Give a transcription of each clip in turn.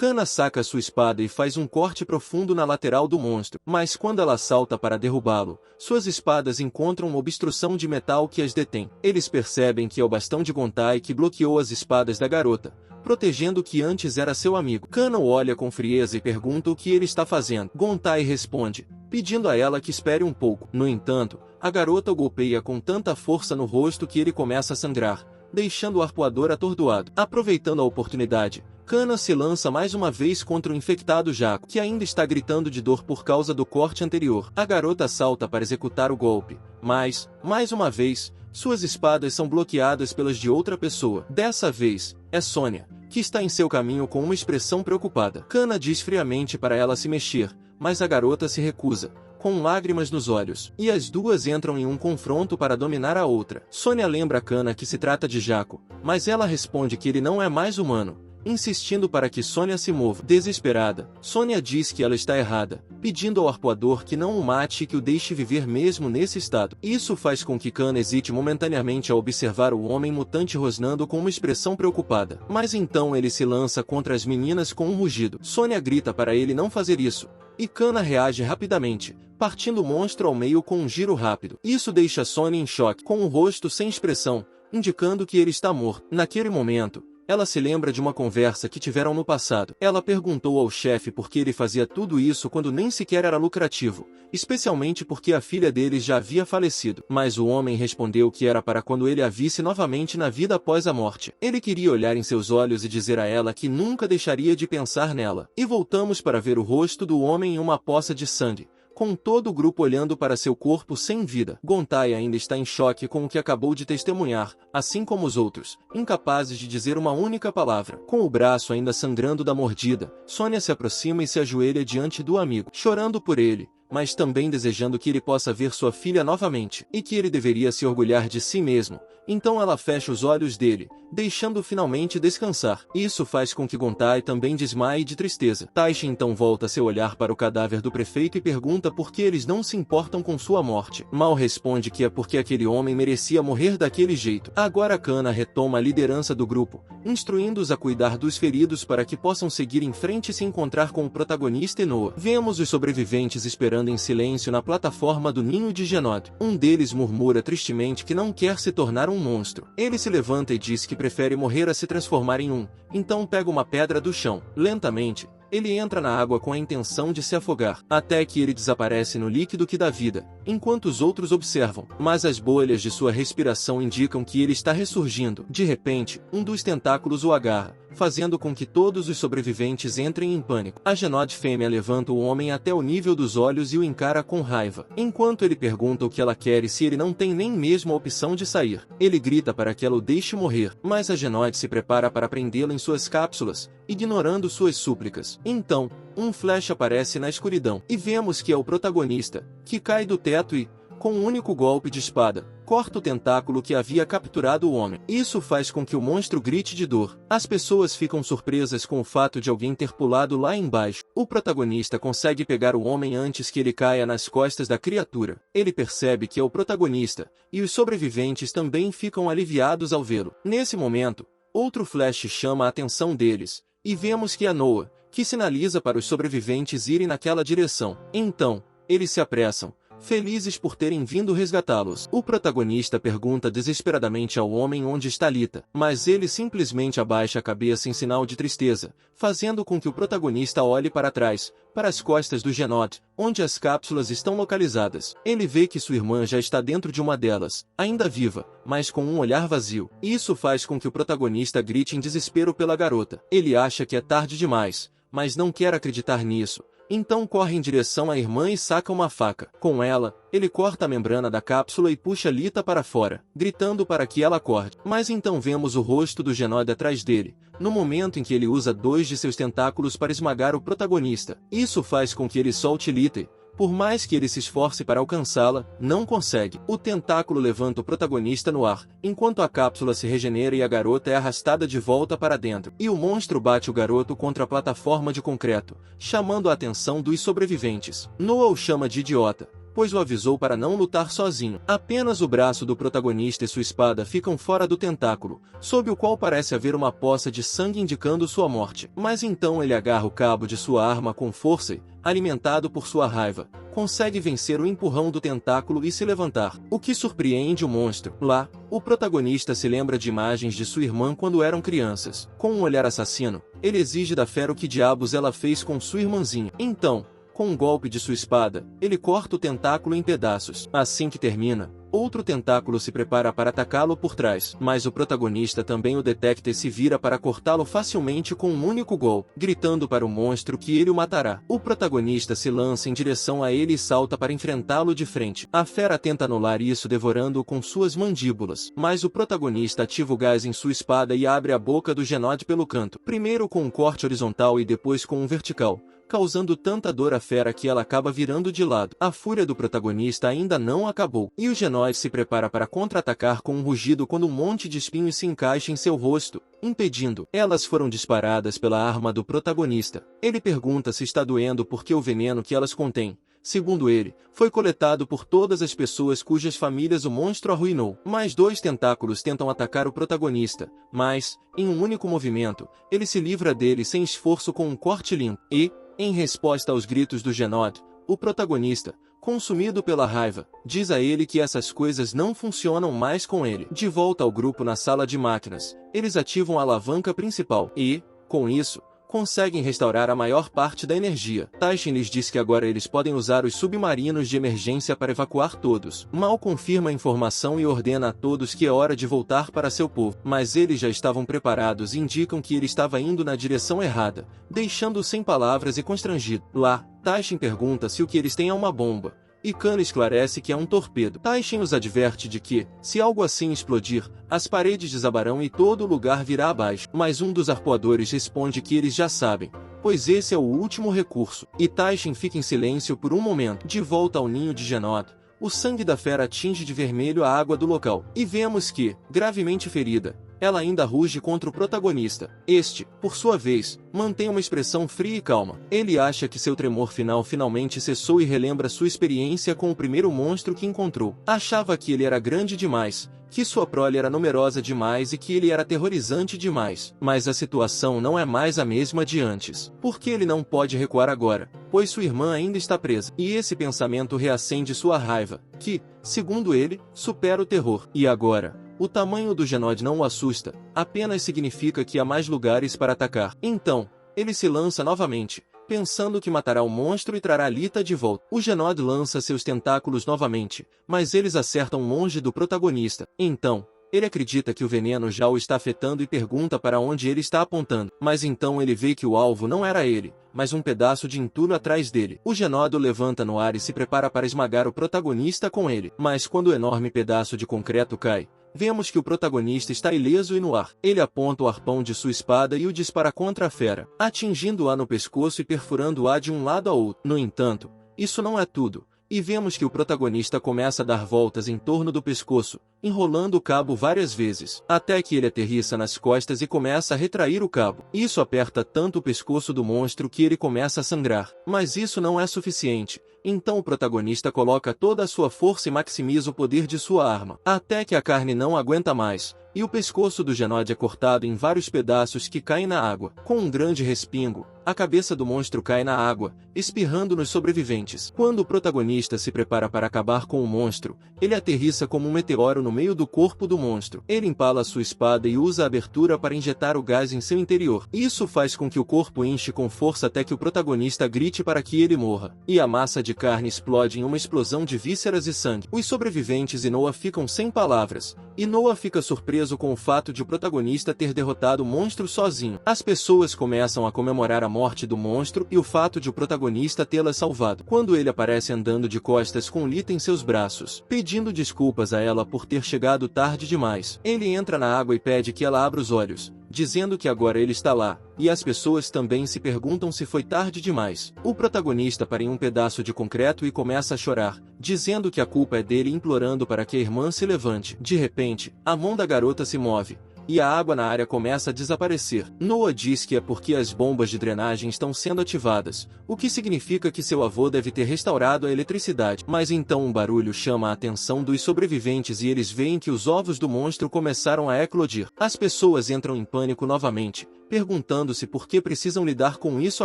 Kana saca sua espada e faz um corte profundo na lateral do monstro, mas quando ela salta para derrubá-lo, suas espadas encontram uma obstrução de metal que as detém. Eles percebem que é o bastão de Gontai que bloqueou as espadas da garota, protegendo o que antes era seu amigo. Kana o olha com frieza e pergunta o que ele está fazendo. Gontai responde, pedindo a ela que espere um pouco. No entanto, a garota o golpeia com tanta força no rosto que ele começa a sangrar, deixando o arpoador atordoado. Aproveitando a oportunidade, Kana se lança mais uma vez contra o infectado Jaco, que ainda está gritando de dor por causa do corte anterior. A garota salta para executar o golpe, mas, mais uma vez, suas espadas são bloqueadas pelas de outra pessoa. Dessa vez, é Sônia, que está em seu caminho com uma expressão preocupada. Kana diz friamente para ela se mexer, mas a garota se recusa, com lágrimas nos olhos, e as duas entram em um confronto para dominar a outra. Sônia lembra a Kana que se trata de Jaco, mas ela responde que ele não é mais humano, insistindo para que Sônia se mova. Desesperada, Sônia diz que ela está errada, pedindo ao arpoador que não o mate e que o deixe viver mesmo nesse estado. Isso faz com que Kana hesite momentaneamente ao observar o homem mutante rosnando com uma expressão preocupada. Mas então ele se lança contra as meninas com um rugido. Sônia grita para ele não fazer isso, e Kana reage rapidamente, partindo o monstro ao meio com um giro rápido. Isso deixa Sônia em choque, com o rosto sem expressão, indicando que ele está morto. Naquele momento, ela se lembra de uma conversa que tiveram no passado. Ela perguntou ao chefe por que ele fazia tudo isso quando nem sequer era lucrativo, especialmente porque a filha deles já havia falecido. Mas o homem respondeu que era para quando ele a visse novamente na vida após a morte. Ele queria olhar em seus olhos e dizer a ela que nunca deixaria de pensar nela. E voltamos para ver o rosto do homem em uma poça de sangue, com todo o grupo olhando para seu corpo sem vida. Gontai ainda está em choque com o que acabou de testemunhar, assim como os outros, incapazes de dizer uma única palavra. Com o braço ainda sangrando da mordida, Sônia se aproxima e se ajoelha diante do amigo, chorando por ele, mas também desejando que ele possa ver sua filha novamente, e que ele deveria se orgulhar de si mesmo. Então ela fecha os olhos dele, deixando-o finalmente descansar. Isso faz com que Gontai também desmaie de tristeza. Taishi então volta seu olhar para o cadáver do prefeito e pergunta por que eles não se importam com sua morte. Mal responde que é porque aquele homem merecia morrer daquele jeito. Agora Kana retoma a liderança do grupo, instruindo-os a cuidar dos feridos para que possam seguir em frente e se encontrar com o protagonista e Noah. Vemos os sobreviventes esperando em silêncio na plataforma do ninho de Genod. Um deles murmura tristemente que não quer se tornar um monstro. Ele se levanta e diz que prefere morrer a se transformar em um, então pega uma pedra do chão. Lentamente, ele entra na água com a intenção de se afogar, até que ele desaparece no líquido que dá vida, enquanto os outros observam. Mas as bolhas de sua respiração indicam que ele está ressurgindo. De repente, um dos tentáculos o agarra, fazendo com que todos os sobreviventes entrem em pânico. A Genod fêmea levanta o homem até o nível dos olhos e o encara com raiva, enquanto ele pergunta o que ela quer e se ele não tem nem mesmo a opção de sair. Ele grita para que ela o deixe morrer, mas a Genod se prepara para prendê-lo em suas cápsulas, ignorando suas súplicas. Então, um flash aparece na escuridão, e vemos que é o protagonista, que cai do teto e, com um único golpe de espada, corta o tentáculo que havia capturado o homem. Isso faz com que o monstro grite de dor. As pessoas ficam surpresas com o fato de alguém ter pulado lá embaixo. O protagonista consegue pegar o homem antes que ele caia nas costas da criatura. Ele percebe que é o protagonista, e os sobreviventes também ficam aliviados ao vê-lo. Nesse momento, outro flash chama a atenção deles, e vemos que é Noah, que sinaliza para os sobreviventes irem naquela direção. Então, eles se apressam, felizes por terem vindo resgatá-los. O protagonista pergunta desesperadamente ao homem onde está Lita, mas ele simplesmente abaixa a cabeça em sinal de tristeza, fazendo com que o protagonista olhe para trás, para as costas do Genod, onde as cápsulas estão localizadas. Ele vê que sua irmã já está dentro de uma delas, ainda viva, mas com um olhar vazio. Isso faz com que o protagonista grite em desespero pela garota. Ele acha que é tarde demais, mas não quer acreditar nisso. Então corre em direção à irmã e saca uma faca. Com ela, ele corta a membrana da cápsula e puxa Lita para fora, gritando para que ela acorde. Mas então vemos o rosto do Genod atrás dele, no momento em que ele usa 2 de seus tentáculos para esmagar o protagonista. Isso faz com que ele solte Lita e, por mais que ele se esforce para alcançá-la, não consegue. O tentáculo levanta o protagonista no ar, enquanto a cápsula se regenera e a garota é arrastada de volta para dentro. E o monstro bate o garoto contra a plataforma de concreto, chamando a atenção dos sobreviventes. Noah o chama de idiota, pois o avisou para não lutar sozinho. Apenas o braço do protagonista e sua espada ficam fora do tentáculo, sob o qual parece haver uma poça de sangue indicando sua morte. Mas então ele agarra o cabo de sua arma com força e, alimentado por sua raiva, consegue vencer o empurrão do tentáculo e se levantar, o que surpreende o monstro. Lá, o protagonista se lembra de imagens de sua irmã quando eram crianças. Com um olhar assassino, ele exige da fera o que diabos ela fez com sua irmãzinha. Então, com um golpe de sua espada, ele corta o tentáculo em pedaços. Assim que termina, outro tentáculo se prepara para atacá-lo por trás, mas o protagonista também o detecta e se vira para cortá-lo facilmente com um único golpe, gritando para o monstro que ele o matará. O protagonista se lança em direção a ele e salta para enfrentá-lo de frente. A fera tenta anular isso devorando-o com suas mandíbulas, mas o protagonista ativa o gás em sua espada e abre a boca do Genod pelo canto, primeiro com um corte horizontal e depois com um vertical, causando tanta dor à fera que ela acaba virando de lado. A fúria do protagonista ainda não acabou, e o Genod se prepara para contra-atacar com um rugido quando um monte de espinhos se encaixa em seu rosto, impedindo. Elas foram disparadas pela arma do protagonista. Ele pergunta se está doendo porque o veneno que elas contêm, segundo ele, foi coletado por todas as pessoas cujas famílias o monstro arruinou. Mais dois tentáculos tentam atacar o protagonista, mas, em um único movimento, ele se livra dele sem esforço com um corte limpo. E, em resposta aos gritos do Genod, o protagonista, consumido pela raiva, diz a ele que essas coisas não funcionam mais com ele. De volta ao grupo na sala de máquinas, eles ativam a alavanca principal e, com isso, conseguem restaurar a maior parte da energia. Taishin lhes diz que agora eles podem usar os submarinos de emergência para evacuar todos. Mal confirma a informação e ordena a todos que é hora de voltar para seu povo. Mas eles já estavam preparados e indicam que ele estava indo na direção errada, deixando-o sem palavras e constrangido. Lá, Taishin pergunta se o que eles têm é uma bomba, e Khan esclarece que é um torpedo. Taishin os adverte de que, se algo assim explodir, as paredes desabarão e todo o lugar virá abaixo. Mas um dos arpoadores responde que eles já sabem, pois esse é o último recurso. E Taishin fica em silêncio por um momento. De volta ao ninho de Genod, o sangue da fera tinge de vermelho a água do local. E vemos que, gravemente ferida, ela ainda ruge contra o protagonista. Este, por sua vez, mantém uma expressão fria e calma. Ele acha que seu tremor final finalmente cessou e relembra sua experiência com o primeiro monstro que encontrou. Achava que ele era grande demais, que sua prole era numerosa demais e que ele era aterrorizante demais. Mas a situação não é mais a mesma de antes. Porque ele não pode recuar agora, pois sua irmã ainda está presa. E esse pensamento reacende sua raiva, que, segundo ele, supera o terror. E agora, o tamanho do Genod não o assusta, apenas significa que há mais lugares para atacar. Então, ele se lança novamente, pensando que matará o monstro e trará Lita de volta. O Genod lança seus tentáculos novamente, mas eles acertam longe do protagonista. Então, ele acredita que o veneno já o está afetando e pergunta para onde ele está apontando. Mas então ele vê que o alvo não era ele, mas um pedaço de entulho atrás dele. O Genod o levanta no ar e se prepara para esmagar o protagonista com ele. Mas quando o enorme pedaço de concreto cai, vemos que o protagonista está ileso e no ar. Ele aponta o arpão de sua espada e o dispara contra a fera, atingindo-a no pescoço e perfurando-a de um lado a outro. No entanto, isso não é tudo, e vemos que o protagonista começa a dar voltas em torno do pescoço, enrolando o cabo várias vezes, até que ele aterrissa nas costas e começa a retrair o cabo. Isso aperta tanto o pescoço do monstro que ele começa a sangrar. Mas isso não é suficiente. Então o protagonista coloca toda a sua força e maximiza o poder de sua arma, até que a carne não aguenta mais, e o pescoço do Genod é cortado em vários pedaços que caem na água. Com um grande respingo, a cabeça do monstro cai na água, espirrando nos sobreviventes. Quando o protagonista se prepara para acabar com o monstro, ele aterrissa como um meteoro no meio do corpo do monstro. Ele empala sua espada e usa a abertura para injetar o gás em seu interior. Isso faz com que o corpo enche com força até que o protagonista grite para que ele morra. E a massa de carne explode em uma explosão de vísceras e sangue. Os sobreviventes e Noah ficam sem palavras, e Noah fica surpreso com o fato de o protagonista ter derrotado o monstro sozinho. As pessoas começam a comemorar a morte do monstro e o fato de o protagonista tê-la salvado. Quando ele aparece andando de costas com Lita em seus braços, pedindo desculpas a ela por ter chegado tarde demais. Ele entra na água e pede que ela abra os olhos, dizendo que agora ele está lá, e as pessoas também se perguntam se foi tarde demais. O protagonista para em um pedaço de concreto e começa a chorar, dizendo que a culpa é dele e implorando para que a irmã se levante. De repente, a mão da garota se move, e a água na área começa a desaparecer. Noah diz que é porque as bombas de drenagem estão sendo ativadas, o que significa que seu avô deve ter restaurado a eletricidade. Mas então um barulho chama a atenção dos sobreviventes e eles veem que os ovos do monstro começaram a eclodir. As pessoas entram em pânico novamente, perguntando-se por que precisam lidar com isso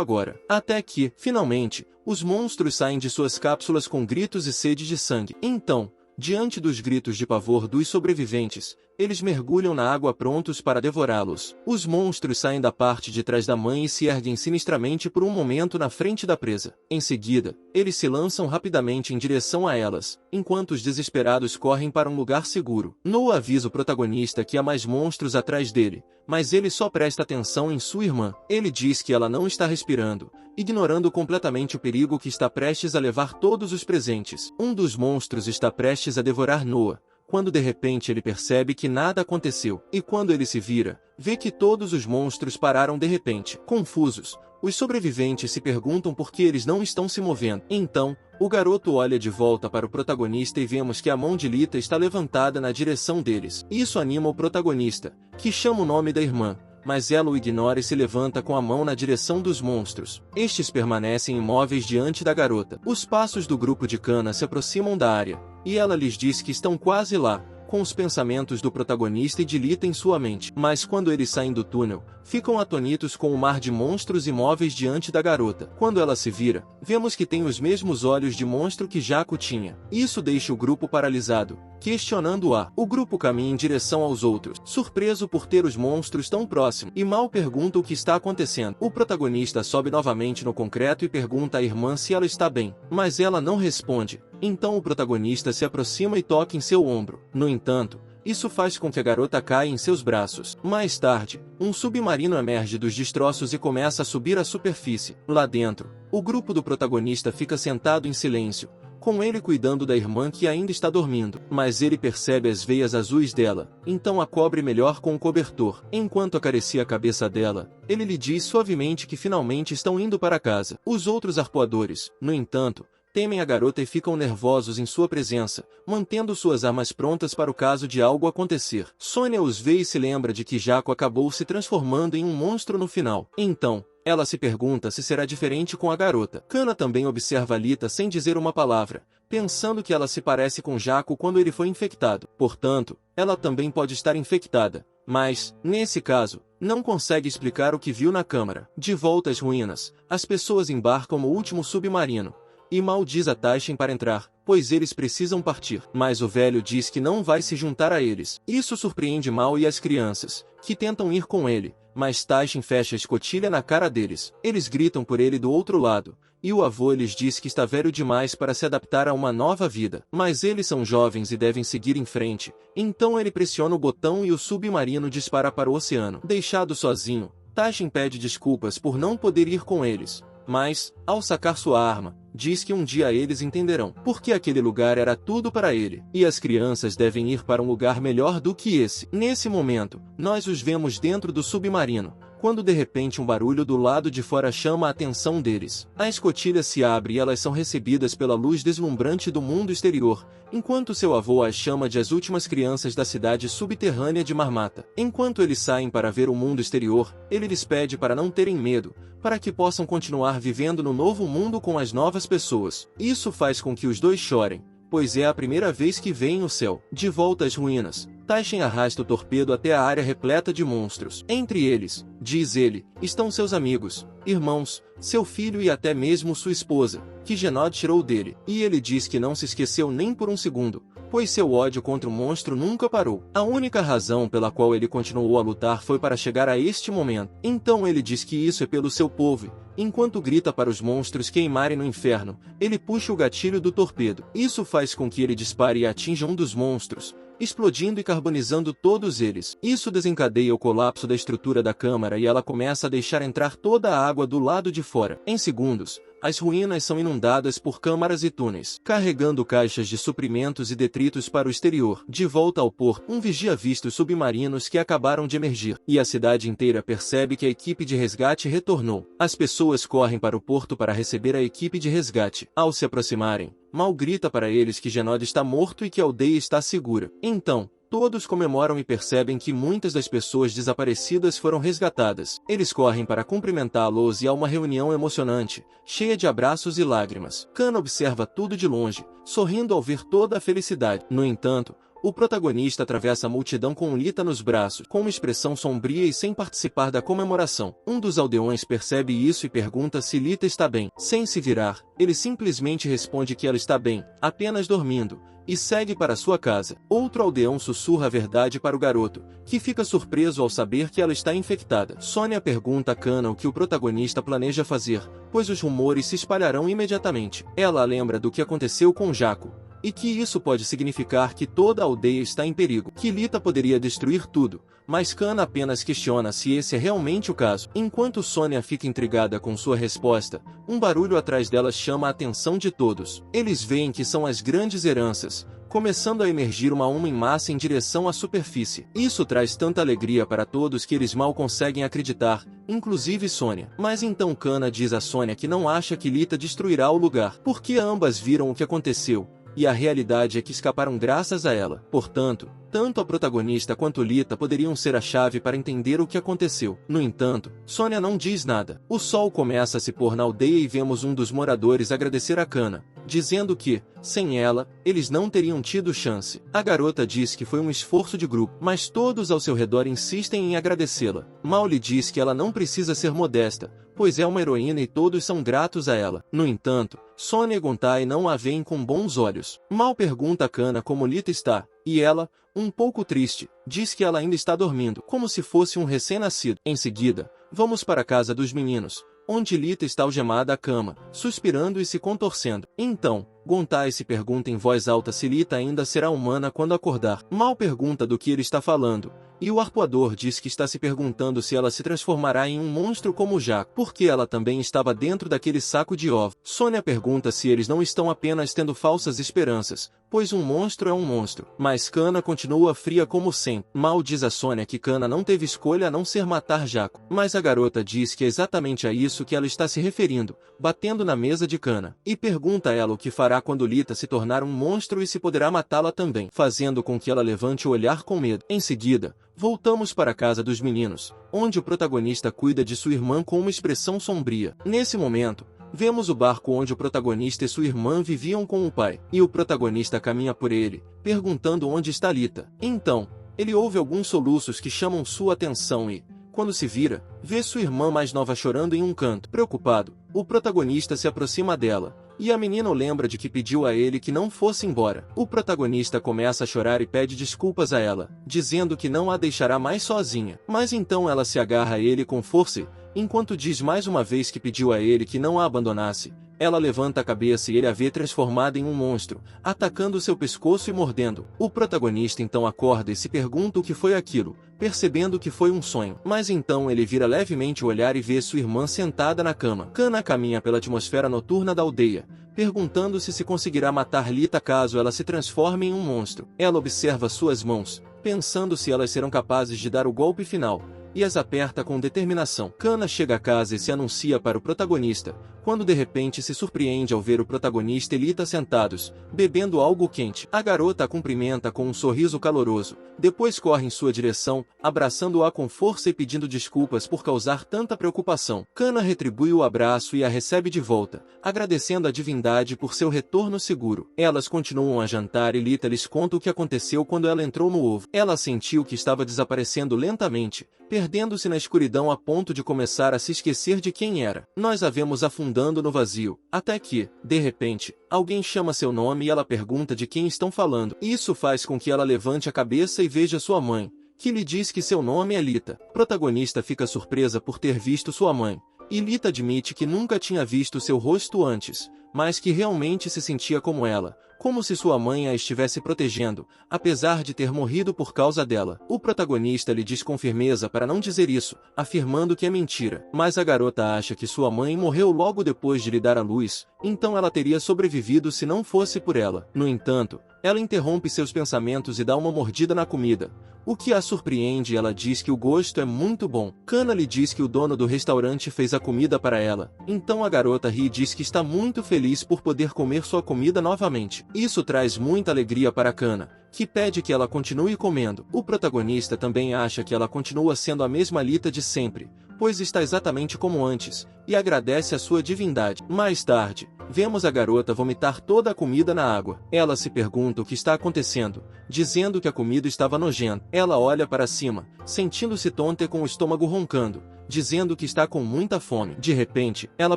agora. Até que, finalmente, os monstros saem de suas cápsulas com gritos e sede de sangue. Então, diante dos gritos de pavor dos sobreviventes, eles mergulham na água prontos para devorá-los. Os monstros saem da parte de trás da mãe e se erguem sinistramente por um momento na frente da presa. Em seguida, eles se lançam rapidamente em direção a elas, enquanto os desesperados correm para um lugar seguro. Noah avisa o protagonista que há mais monstros atrás dele, mas ele só presta atenção em sua irmã. Ele diz que ela não está respirando, ignorando completamente o perigo que está prestes a levar todos os presentes. Um dos monstros está prestes a devorar Noah, quando de repente ele percebe que nada aconteceu, e quando ele se vira, vê que todos os monstros pararam de repente. Confusos, os sobreviventes se perguntam por que eles não estão se movendo. Então, o garoto olha de volta para o protagonista e vemos que a mão de Lita está levantada na direção deles. Isso anima o protagonista, que chama o nome da irmã, mas ela o ignora e se levanta com a mão na direção dos monstros. Estes permanecem imóveis diante da garota. Os passos do grupo de Cana se aproximam da área, e ela lhes diz que estão quase lá, com os pensamentos do protagonista e de Lita em sua mente. Mas quando eles saem do túnel, ficam atonitos com o mar de monstros imóveis diante da garota. Quando ela se vira, vemos que tem os mesmos olhos de monstro que Jaco tinha. Isso deixa o grupo paralisado, questionando-a. O grupo caminha em direção aos outros, surpreso por ter os monstros tão próximos, e mal pergunta o que está acontecendo. O protagonista sobe novamente no concreto e pergunta à irmã se ela está bem, mas ela não responde. Então o protagonista se aproxima e toca em seu ombro. No entanto, isso faz com que a garota caia em seus braços. Mais tarde, um submarino emerge dos destroços e começa a subir à superfície. Lá dentro, o grupo do protagonista fica sentado em silêncio, com ele cuidando da irmã que ainda está dormindo. Mas ele percebe as veias azuis dela, então a cobre melhor com o cobertor. Enquanto acaricia a cabeça dela, ele lhe diz suavemente que finalmente estão indo para casa. Os outros arpoadores, no entanto, temem a garota e ficam nervosos em sua presença, mantendo suas armas prontas para o caso de algo acontecer. Sônia os vê e se lembra de que Jaco acabou se transformando em um monstro no final. Então, ela se pergunta se será diferente com a garota. Cana também observa Lita sem dizer uma palavra, pensando que ela se parece com Jaco quando ele foi infectado. Portanto, ela também pode estar infectada, mas, nesse caso, não consegue explicar o que viu na câmara. De volta às ruínas, as pessoas embarcam no último submarino, e Mal diz a Taishin para entrar, pois eles precisam partir. Mas o velho diz que não vai se juntar a eles. Isso surpreende Mal e as crianças, que tentam ir com ele, mas Taishin fecha a escotilha na cara deles. Eles gritam por ele do outro lado, e o avô lhes diz que está velho demais para se adaptar a uma nova vida. Mas eles são jovens e devem seguir em frente, então ele pressiona o botão e o submarino dispara para o oceano. Deixado sozinho, Taishin pede desculpas por não poder ir com eles, mas, ao sacar sua arma, diz que um dia eles entenderão porque aquele lugar era tudo para ele, e as crianças devem ir para um lugar melhor do que esse. Nesse momento, nós os vemos dentro do submarino, quando de repente um barulho do lado de fora chama a atenção deles. A escotilha se abre e elas são recebidas pela luz deslumbrante do mundo exterior, enquanto seu avô as chama de as últimas crianças da cidade subterrânea de Marmata. Enquanto eles saem para ver o mundo exterior, ele lhes pede para não terem medo, para que possam continuar vivendo no novo mundo com as novas pessoas. Isso faz com que os dois chorem, pois é a primeira vez que veem o céu. De volta às ruínas, Taishin arrasta o torpedo até a área repleta de monstros. Entre eles, diz ele, estão seus amigos, irmãos, seu filho e até mesmo sua esposa, que Genod tirou dele. E ele diz que não se esqueceu nem por um segundo, pois seu ódio contra o monstro nunca parou. A única razão pela qual ele continuou a lutar foi para chegar a este momento. Então ele diz que isso é pelo seu povo. Enquanto grita para os monstros queimarem no inferno, ele puxa o gatilho do torpedo. Isso faz com que ele dispare e atinja um dos monstros, explodindo e carbonizando todos eles. Isso desencadeia o colapso da estrutura da câmara e ela começa a deixar entrar toda a água do lado de fora. Em segundos, as ruínas são inundadas por câmaras e túneis, carregando caixas de suprimentos e detritos para o exterior. De volta ao porto, um vigia avista os submarinos que acabaram de emergir, e a cidade inteira percebe que a equipe de resgate retornou. As pessoas correm para o porto para receber a equipe de resgate. Ao se aproximarem, Mal grita para eles que Genod está morto e que a aldeia está segura. Então, Todos comemoram e percebem que muitas das pessoas desaparecidas foram resgatadas. Eles correm para cumprimentá-los e há uma reunião emocionante, cheia de abraços e lágrimas. Kana observa tudo de longe, sorrindo ao ver toda a felicidade. No entanto, o protagonista atravessa a multidão com Lita nos braços, com uma expressão sombria e sem participar da comemoração. Um dos aldeões percebe isso e pergunta se Lita está bem. Sem se virar, ele simplesmente responde que ela está bem, apenas dormindo, e segue para sua casa. Outro aldeão sussurra a verdade para o garoto, que fica surpreso ao saber que ela está infectada. Sônia pergunta a Kana o que o protagonista planeja fazer, pois os rumores se espalharão imediatamente. Ela lembra do que aconteceu com Jaco, e que isso pode significar que toda a aldeia está em perigo, que Lita poderia destruir tudo, mas Kana apenas questiona se esse é realmente o caso. Enquanto Sônia fica intrigada com sua resposta, um barulho atrás delas chama a atenção de todos. Eles veem que são as grandes heranças, começando a emergir uma em massa em direção à superfície. Isso traz tanta alegria para todos que eles mal conseguem acreditar, inclusive Sônia. Mas então Kana diz a Sônia que não acha que Lita destruirá o lugar, porque ambas viram o que aconteceu, e a realidade é que escaparam graças a ela. Portanto, tanto a protagonista quanto Lita poderiam ser a chave para entender o que aconteceu. No entanto, Sônia não diz nada. O sol começa a se pôr na aldeia e vemos um dos moradores agradecer a Kana, dizendo que, sem ela, eles não teriam tido chance. A garota diz que foi um esforço de grupo, mas todos ao seu redor insistem em agradecê-la. Mal lhe diz que ela não precisa ser modesta, pois é uma heroína e todos são gratos a ela. No entanto, Sônia e Gontai não a veem com bons olhos. Mal pergunta a Kana como Lita está, e ela, um pouco triste, diz que ela ainda está dormindo, como se fosse um recém-nascido. Em seguida, vamos para a casa dos meninos, onde Lita está algemada à cama, suspirando e se contorcendo. Então, Gontai se pergunta em voz alta se Lita ainda será humana quando acordar. Mal pergunta do que ele está falando, e o arpoador diz que está se perguntando se ela se transformará em um monstro como Jaco, porque ela também estava dentro daquele saco de ovo. Sônia pergunta se eles não estão apenas tendo falsas esperanças, pois um monstro é um monstro. Mas Kana continua fria como sempre. Mal diz a Sônia que Kana não teve escolha a não ser matar Jaco, mas a garota diz que é exatamente a isso que ela está se referindo, batendo na mesa de Kana, e pergunta a ela o que fará quando Lita se tornar um monstro e se poderá matá-la também, fazendo com que ela levante o olhar com medo. Em seguida, voltamos para a casa dos meninos, onde o protagonista cuida de sua irmã com uma expressão sombria. Nesse momento, vemos o barco onde o protagonista e sua irmã viviam com o pai, e o protagonista caminha por ele, perguntando onde está Lita. Então, ele ouve alguns soluços que chamam sua atenção e, quando se vira, vê sua irmã mais nova chorando em um canto. Preocupado, o protagonista se aproxima dela, e a menina o lembra de que pediu a ele que não fosse embora. O protagonista começa a chorar e pede desculpas a ela, dizendo que não a deixará mais sozinha. Mas então ela se agarra a ele com força e, enquanto diz mais uma vez que pediu a ele que não a abandonasse, ela levanta a cabeça e ele a vê transformada em um monstro, atacando seu pescoço e mordendo. O protagonista então acorda e se pergunta o que foi aquilo, percebendo que foi um sonho. Mas então ele vira levemente o olhar e vê sua irmã sentada na cama. Kana caminha pela atmosfera noturna da aldeia, perguntando se conseguirá matar Lita caso ela se transforme em um monstro. Ela observa suas mãos, pensando se elas serão capazes de dar o golpe final, e as aperta com determinação. Kana chega a casa e se anuncia para o protagonista, quando de repente se surpreende ao ver o protagonista e Lita sentados, bebendo algo quente. A garota a cumprimenta com um sorriso caloroso, depois corre em sua direção, abraçando-a com força e pedindo desculpas por causar tanta preocupação. Kana retribui o abraço e a recebe de volta, agradecendo a divindade por seu retorno seguro. Elas continuam a jantar e Lita lhes conta o que aconteceu quando ela entrou no ovo. Ela sentiu que estava desaparecendo lentamente, perdendo-se na escuridão a ponto de começar a se esquecer de quem era. Nós a vemos afundando no vazio, até que, de repente, alguém chama seu nome e ela pergunta de quem estão falando. Isso faz com que ela levante a cabeça e veja sua mãe, que lhe diz que seu nome é Lita. A protagonista fica surpresa por ter visto sua mãe, e Lita admite que nunca tinha visto seu rosto antes, mas que realmente se sentia como ela, como se sua mãe a estivesse protegendo, apesar de ter morrido por causa dela. O protagonista lhe diz com firmeza para não dizer isso, afirmando que é mentira. Mas a garota acha que sua mãe morreu logo depois de lhe dar à luz, então ela teria sobrevivido se não fosse por ela. No entanto, ela interrompe seus pensamentos e dá uma mordida na comida, o que a surpreende e ela diz que o gosto é muito bom. Kana lhe diz que o dono do restaurante fez a comida para ela, então a garota ri e diz que está muito feliz por poder comer sua comida novamente. Isso traz muita alegria para Kana, que pede que ela continue comendo. O protagonista também acha que ela continua sendo a mesma Alita de sempre, pois está exatamente como antes, e agradece a sua divindade. Mais tarde, vemos a garota vomitar toda a comida na água. Ela se pergunta o que está acontecendo, dizendo que a comida estava nojenta. Ela olha para cima, sentindo-se tonta e com o estômago roncando, dizendo que está com muita fome. De repente, ela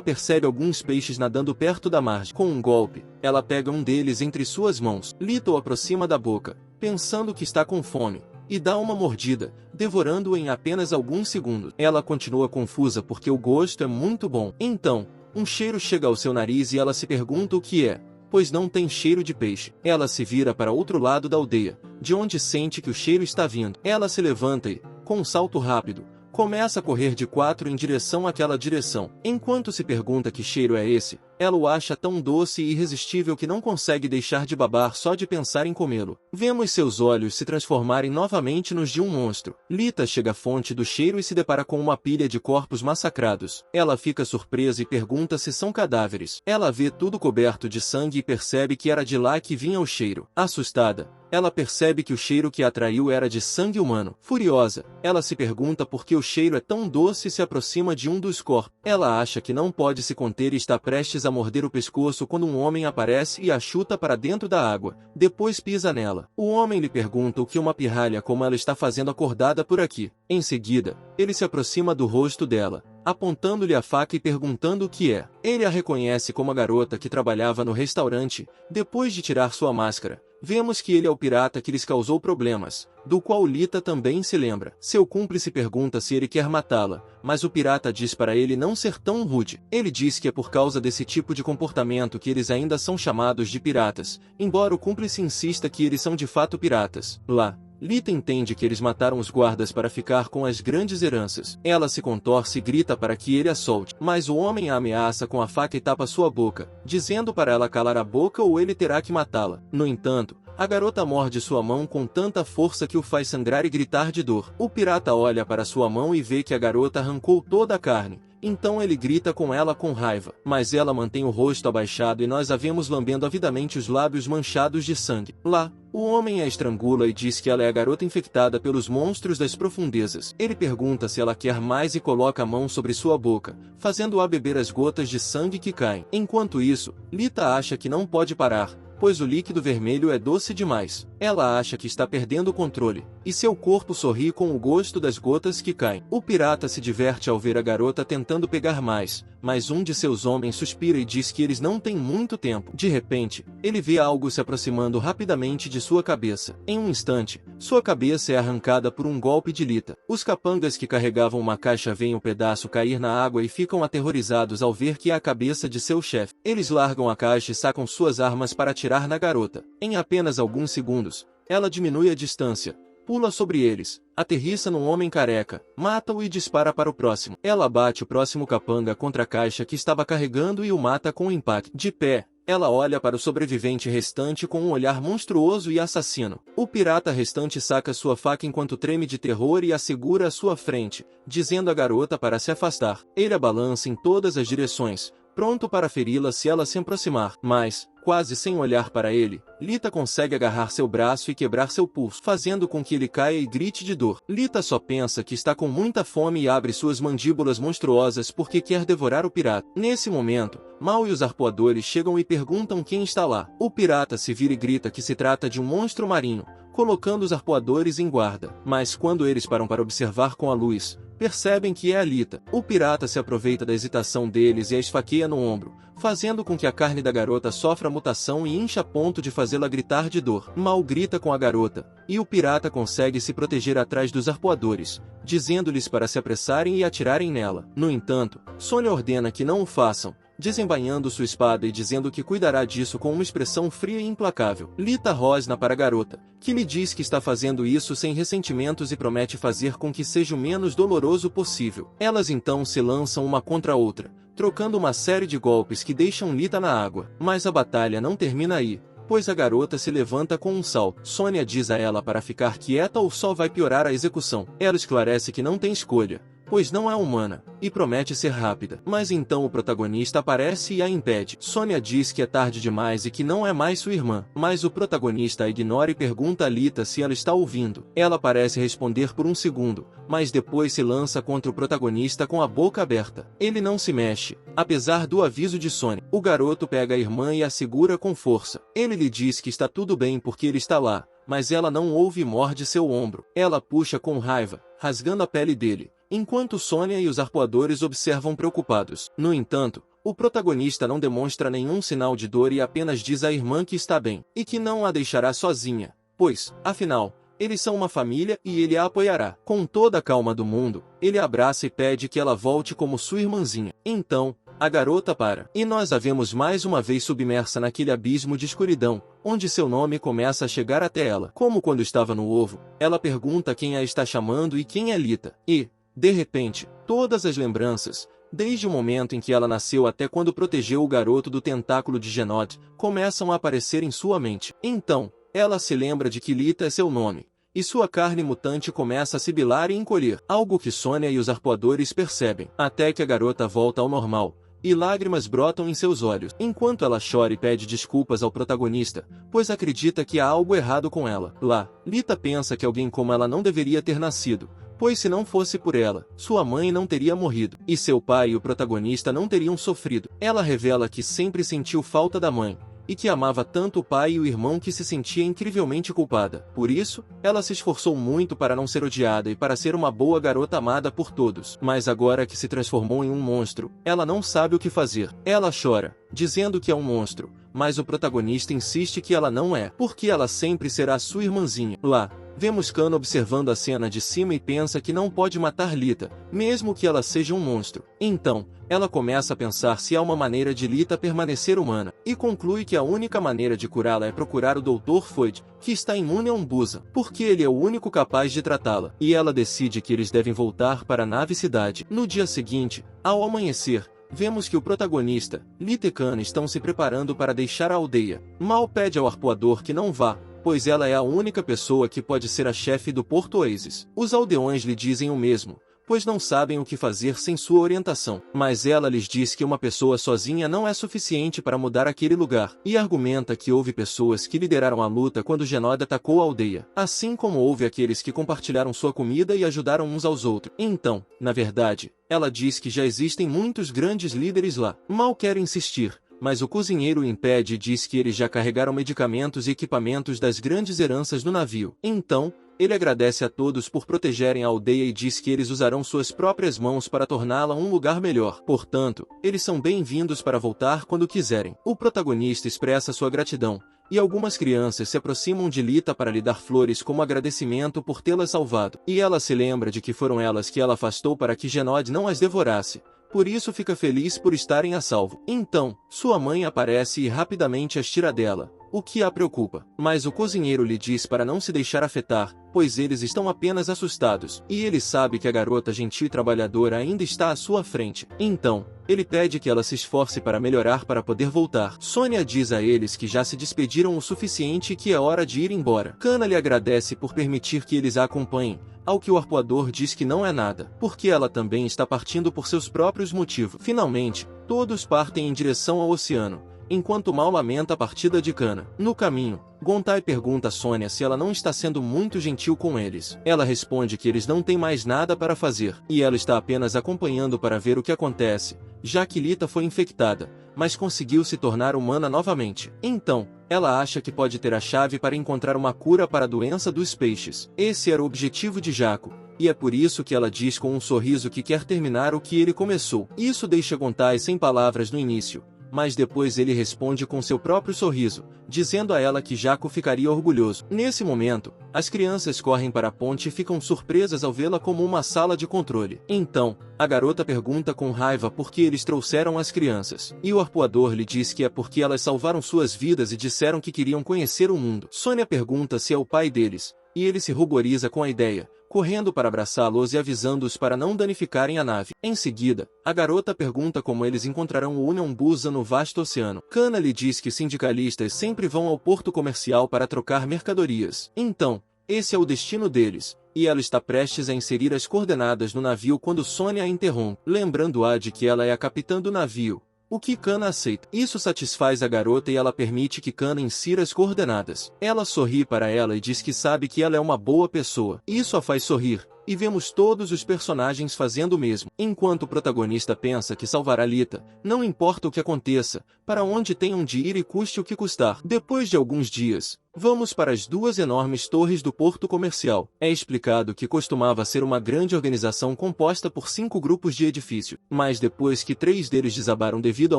percebe alguns peixes nadando perto da margem. Com um golpe, ela pega um deles entre suas mãos. Lita o aproxima da boca, pensando que está com fome, e dá uma mordida, devorando-o em apenas alguns segundos. Ela continua confusa porque o gosto é muito bom. Então, um cheiro chega ao seu nariz e ela se pergunta o que é, pois não tem cheiro de peixe. Ela se vira para outro lado da aldeia, de onde sente que o cheiro está vindo. Ela se levanta e, com um salto rápido, começa a correr de 4 em direção àquela direção. Enquanto se pergunta que cheiro é esse, ela o acha tão doce e irresistível que não consegue deixar de babar só de pensar em comê-lo. Vemos seus olhos se transformarem novamente nos de um monstro. Lita chega à fonte do cheiro e se depara com uma pilha de corpos massacrados. Ela fica surpresa e pergunta se são cadáveres. Ela vê tudo coberto de sangue e percebe que era de lá que vinha o cheiro. Assustada, ela percebe que o cheiro que a atraiu era de sangue humano. Furiosa, ela se pergunta por que o cheiro é tão doce e se aproxima de um dos corpos. Ela acha que não pode se conter e está prestes a morder o pescoço quando um homem aparece e a chuta para dentro da água, depois pisa nela. O homem lhe pergunta o que uma pirralha como ela está fazendo acordada por aqui. Em seguida, ele se aproxima do rosto dela, apontando-lhe a faca e perguntando o que é. Ele a reconhece como a garota que trabalhava no restaurante. Depois de tirar sua máscara, vemos que ele é o pirata que lhes causou problemas, do qual Lita também se lembra. Seu cúmplice pergunta se ele quer matá-la, mas o pirata diz para ele não ser tão rude. Ele diz que é por causa desse tipo de comportamento que eles ainda são chamados de piratas, embora o cúmplice insista que eles são de fato piratas. Lá, Lita entende que eles mataram os guardas para ficar com as grandes heranças. Ela se contorce e grita para que ele a solte, mas o homem a ameaça com a faca e tapa sua boca, dizendo para ela calar a boca ou ele terá que matá-la. No entanto, a garota morde sua mão com tanta força que o faz sangrar e gritar de dor. O pirata olha para sua mão e vê que a garota arrancou toda a carne. Então ele grita com ela com raiva, mas ela mantém o rosto abaixado e nós a vemos lambendo avidamente os lábios manchados de sangue. Lá, o homem a estrangula e diz que ela é a garota infectada pelos monstros das profundezas. Ele pergunta se ela quer mais e coloca a mão sobre sua boca, fazendo-a beber as gotas de sangue que caem. Enquanto isso, Lita acha que não pode parar, pois o líquido vermelho é doce demais. Ela acha que está perdendo o controle, e seu corpo sorri com o gosto das gotas que caem. O pirata se diverte ao ver a garota tentando pegar mais, mas um de seus homens suspira e diz que eles não têm muito tempo. De repente, ele vê algo se aproximando rapidamente de sua cabeça. Em um instante, sua cabeça é arrancada por um golpe de Lita. Os capangas que carregavam uma caixa veem o pedaço cair na água e ficam aterrorizados ao ver que é a cabeça de seu chefe. Eles largam a caixa e sacam suas armas para atirar na garota. Em apenas alguns segundos, ela diminui a distância, pula sobre eles, aterrissa num homem careca, mata-o e dispara para o próximo. Ela bate o próximo capanga contra a caixa que estava carregando e o mata com um impacto. De pé, ela olha para o sobrevivente restante com um olhar monstruoso e assassino. O pirata restante saca sua faca enquanto treme de terror e a segura à sua frente, dizendo à garota para se afastar. Ele a balança em todas as direções, pronto para feri-la se ela se aproximar. Mas, quase sem olhar para ele, Lita consegue agarrar seu braço e quebrar seu pulso, fazendo com que ele caia e grite de dor. Lita só pensa que está com muita fome e abre suas mandíbulas monstruosas porque quer devorar o pirata. Nesse momento, Mal e os arpoadores chegam e perguntam quem está lá. O pirata se vira e grita que se trata de um monstro marinho, colocando os arpoadores em guarda. Mas quando eles param para observar com a luz, percebem que é a Lita. O pirata se aproveita da hesitação deles e a esfaqueia no ombro, fazendo com que a carne da garota sofra mutação e incha a ponto de fazê-la gritar de dor. Mal grita com a garota, e o pirata consegue se proteger atrás dos arpoadores, dizendo-lhes para se apressarem e atirarem nela. No entanto, Sônia ordena que não o façam, desembainhando sua espada e dizendo que cuidará disso com uma expressão fria e implacável. Lita rosna para a garota, que lhe diz que está fazendo isso sem ressentimentos e promete fazer com que seja o menos doloroso possível. Elas então se lançam uma contra a outra, trocando uma série de golpes que deixam Lita na água. Mas a batalha não termina aí, pois a garota se levanta com um salto. Sônia diz a ela para ficar quieta ou só vai piorar a execução. Ela esclarece que não tem escolha, pois não é humana, e promete ser rápida. Mas então o protagonista aparece e a impede. Sônia diz que é tarde demais e que não é mais sua irmã, mas o protagonista a ignora e pergunta a Lita se ela está ouvindo. Ela parece responder por um segundo, mas depois se lança contra o protagonista com a boca aberta. Ele não se mexe, apesar do aviso de Sônia. O garoto pega a irmã e a segura com força. Ele lhe diz que está tudo bem porque ele está lá, mas ela não ouve e morde seu ombro. Ela puxa com raiva, rasgando a pele dele, enquanto Sônia e os arpoadores observam preocupados. No entanto, o protagonista não demonstra nenhum sinal de dor e apenas diz à irmã que está bem, e que não a deixará sozinha, pois, afinal, eles são uma família e ele a apoiará. Com toda a calma do mundo, ele a abraça e pede que ela volte como sua irmãzinha. Então, a garota para, e nós a vemos mais uma vez submersa naquele abismo de escuridão, onde seu nome começa a chegar até ela. Como quando estava no ovo, ela pergunta quem a está chamando e quem é Lita. E, de repente, todas as lembranças, desde o momento em que ela nasceu até quando protegeu o garoto do tentáculo de Genod, começam a aparecer em sua mente. Então, ela se lembra de que Lita é seu nome, e sua carne mutante começa a sibilar e encolher, algo que Sônia e os arpoadores percebem, até que a garota volta ao normal, e lágrimas brotam em seus olhos, enquanto ela chora e pede desculpas ao protagonista, pois acredita que há algo errado com ela. Lá, Lita pensa que alguém como ela não deveria ter nascido, pois se não fosse por ela, sua mãe não teria morrido, e seu pai e o protagonista não teriam sofrido. Ela revela que sempre sentiu falta da mãe, e que amava tanto o pai e o irmão que se sentia incrivelmente culpada. Por isso, ela se esforçou muito para não ser odiada e para ser uma boa garota amada por todos. Mas agora que se transformou em um monstro, ela não sabe o que fazer. Ela chora, dizendo que é um monstro, mas o protagonista insiste que ela não é, porque ela sempre será sua irmãzinha. Lá, vemos Kana observando a cena de cima e pensa que não pode matar Lita, mesmo que ela seja um monstro. Então, ela começa a pensar se há uma maneira de Lita permanecer humana, e conclui que a única maneira de curá-la é procurar o Dr. Floyd, que está imune a Umbusa, porque ele é o único capaz de tratá-la. E ela decide que eles devem voltar para a nave cidade. No dia seguinte, ao amanhecer, vemos que o protagonista, Lita e Kana estão se preparando para deixar a aldeia. Mal pede ao arpoador que não vá, pois ela é a única pessoa que pode ser a chefe do Porto Oasis. Os aldeões lhe dizem o mesmo, pois não sabem o que fazer sem sua orientação. Mas ela lhes diz que uma pessoa sozinha não é suficiente para mudar aquele lugar, e argumenta que houve pessoas que lideraram a luta quando Genod atacou a aldeia, assim como houve aqueles que compartilharam sua comida e ajudaram uns aos outros. Então, na verdade, ela diz que já existem muitos grandes líderes lá. Mal quer insistir, mas o cozinheiro o impede e diz que eles já carregaram medicamentos e equipamentos das grandes heranças no navio. Então, ele agradece a todos por protegerem a aldeia e diz que eles usarão suas próprias mãos para torná-la um lugar melhor. Portanto, eles são bem-vindos para voltar quando quiserem. O protagonista expressa sua gratidão, e algumas crianças se aproximam de Lita para lhe dar flores como agradecimento por tê-la salvado. E ela se lembra de que foram elas que ela afastou para que Genod não as devorasse. Por isso fica feliz por estarem a salvo. Então, sua mãe aparece e rapidamente as tira dela, o que a preocupa. Mas o cozinheiro lhe diz para não se deixar afetar, pois eles estão apenas assustados, e ele sabe que a garota gentil e trabalhadora ainda está à sua frente. Então, ele pede que ela se esforce para melhorar para poder voltar. Sônia diz a eles que já se despediram o suficiente e que é hora de ir embora. Kana lhe agradece por permitir que eles a acompanhem, ao que o arpoador diz que não é nada, porque ela também está partindo por seus próprios motivos. Finalmente, todos partem em direção ao oceano, enquanto Mal lamenta a partida de Kana. No caminho, Gontai pergunta a Sônia se ela não está sendo muito gentil com eles. Ela responde que eles não têm mais nada para fazer, e ela está apenas acompanhando para ver o que acontece, já que Lita foi infectada, mas conseguiu se tornar humana novamente. Então, ela acha que pode ter a chave para encontrar uma cura para a doença dos peixes. Esse era o objetivo de Jaco, e é por isso que ela diz com um sorriso que quer terminar o que ele começou. Isso deixa Gontai sem palavras no início, mas depois ele responde com seu próprio sorriso, dizendo a ela que Jaco ficaria orgulhoso. Nesse momento, as crianças correm para a ponte e ficam surpresas ao vê-la como uma sala de controle. Então, a garota pergunta com raiva por que eles trouxeram as crianças, e o arpoador lhe diz que é porque elas salvaram suas vidas e disseram que queriam conhecer o mundo. Sônia pergunta se é o pai deles, e ele se ruboriza com a ideia, correndo para abraçá-los e avisando-os para não danificarem a nave. Em seguida, a garota pergunta como eles encontrarão o Union Busa no vasto oceano. Kana lhe diz que sindicalistas sempre vão ao porto comercial para trocar mercadorias. Então, esse é o destino deles, e ela está prestes a inserir as coordenadas no navio quando Sônia a interrompe, lembrando-a de que ela é a capitã do navio. O que Kana aceita. Isso satisfaz a garota e ela permite que Kana insira as coordenadas. Ela sorri para ela e diz que sabe que ela é uma boa pessoa. Isso a faz sorrir, e vemos todos os personagens fazendo o mesmo. Enquanto o protagonista pensa que salvará Lita, não importa o que aconteça, para onde tenham de ir e custe o que custar. Depois de alguns dias, vamos para as duas enormes torres do porto comercial. É explicado que costumava ser uma grande organização composta por 5 grupos de edifício, mas depois que 3 deles desabaram devido a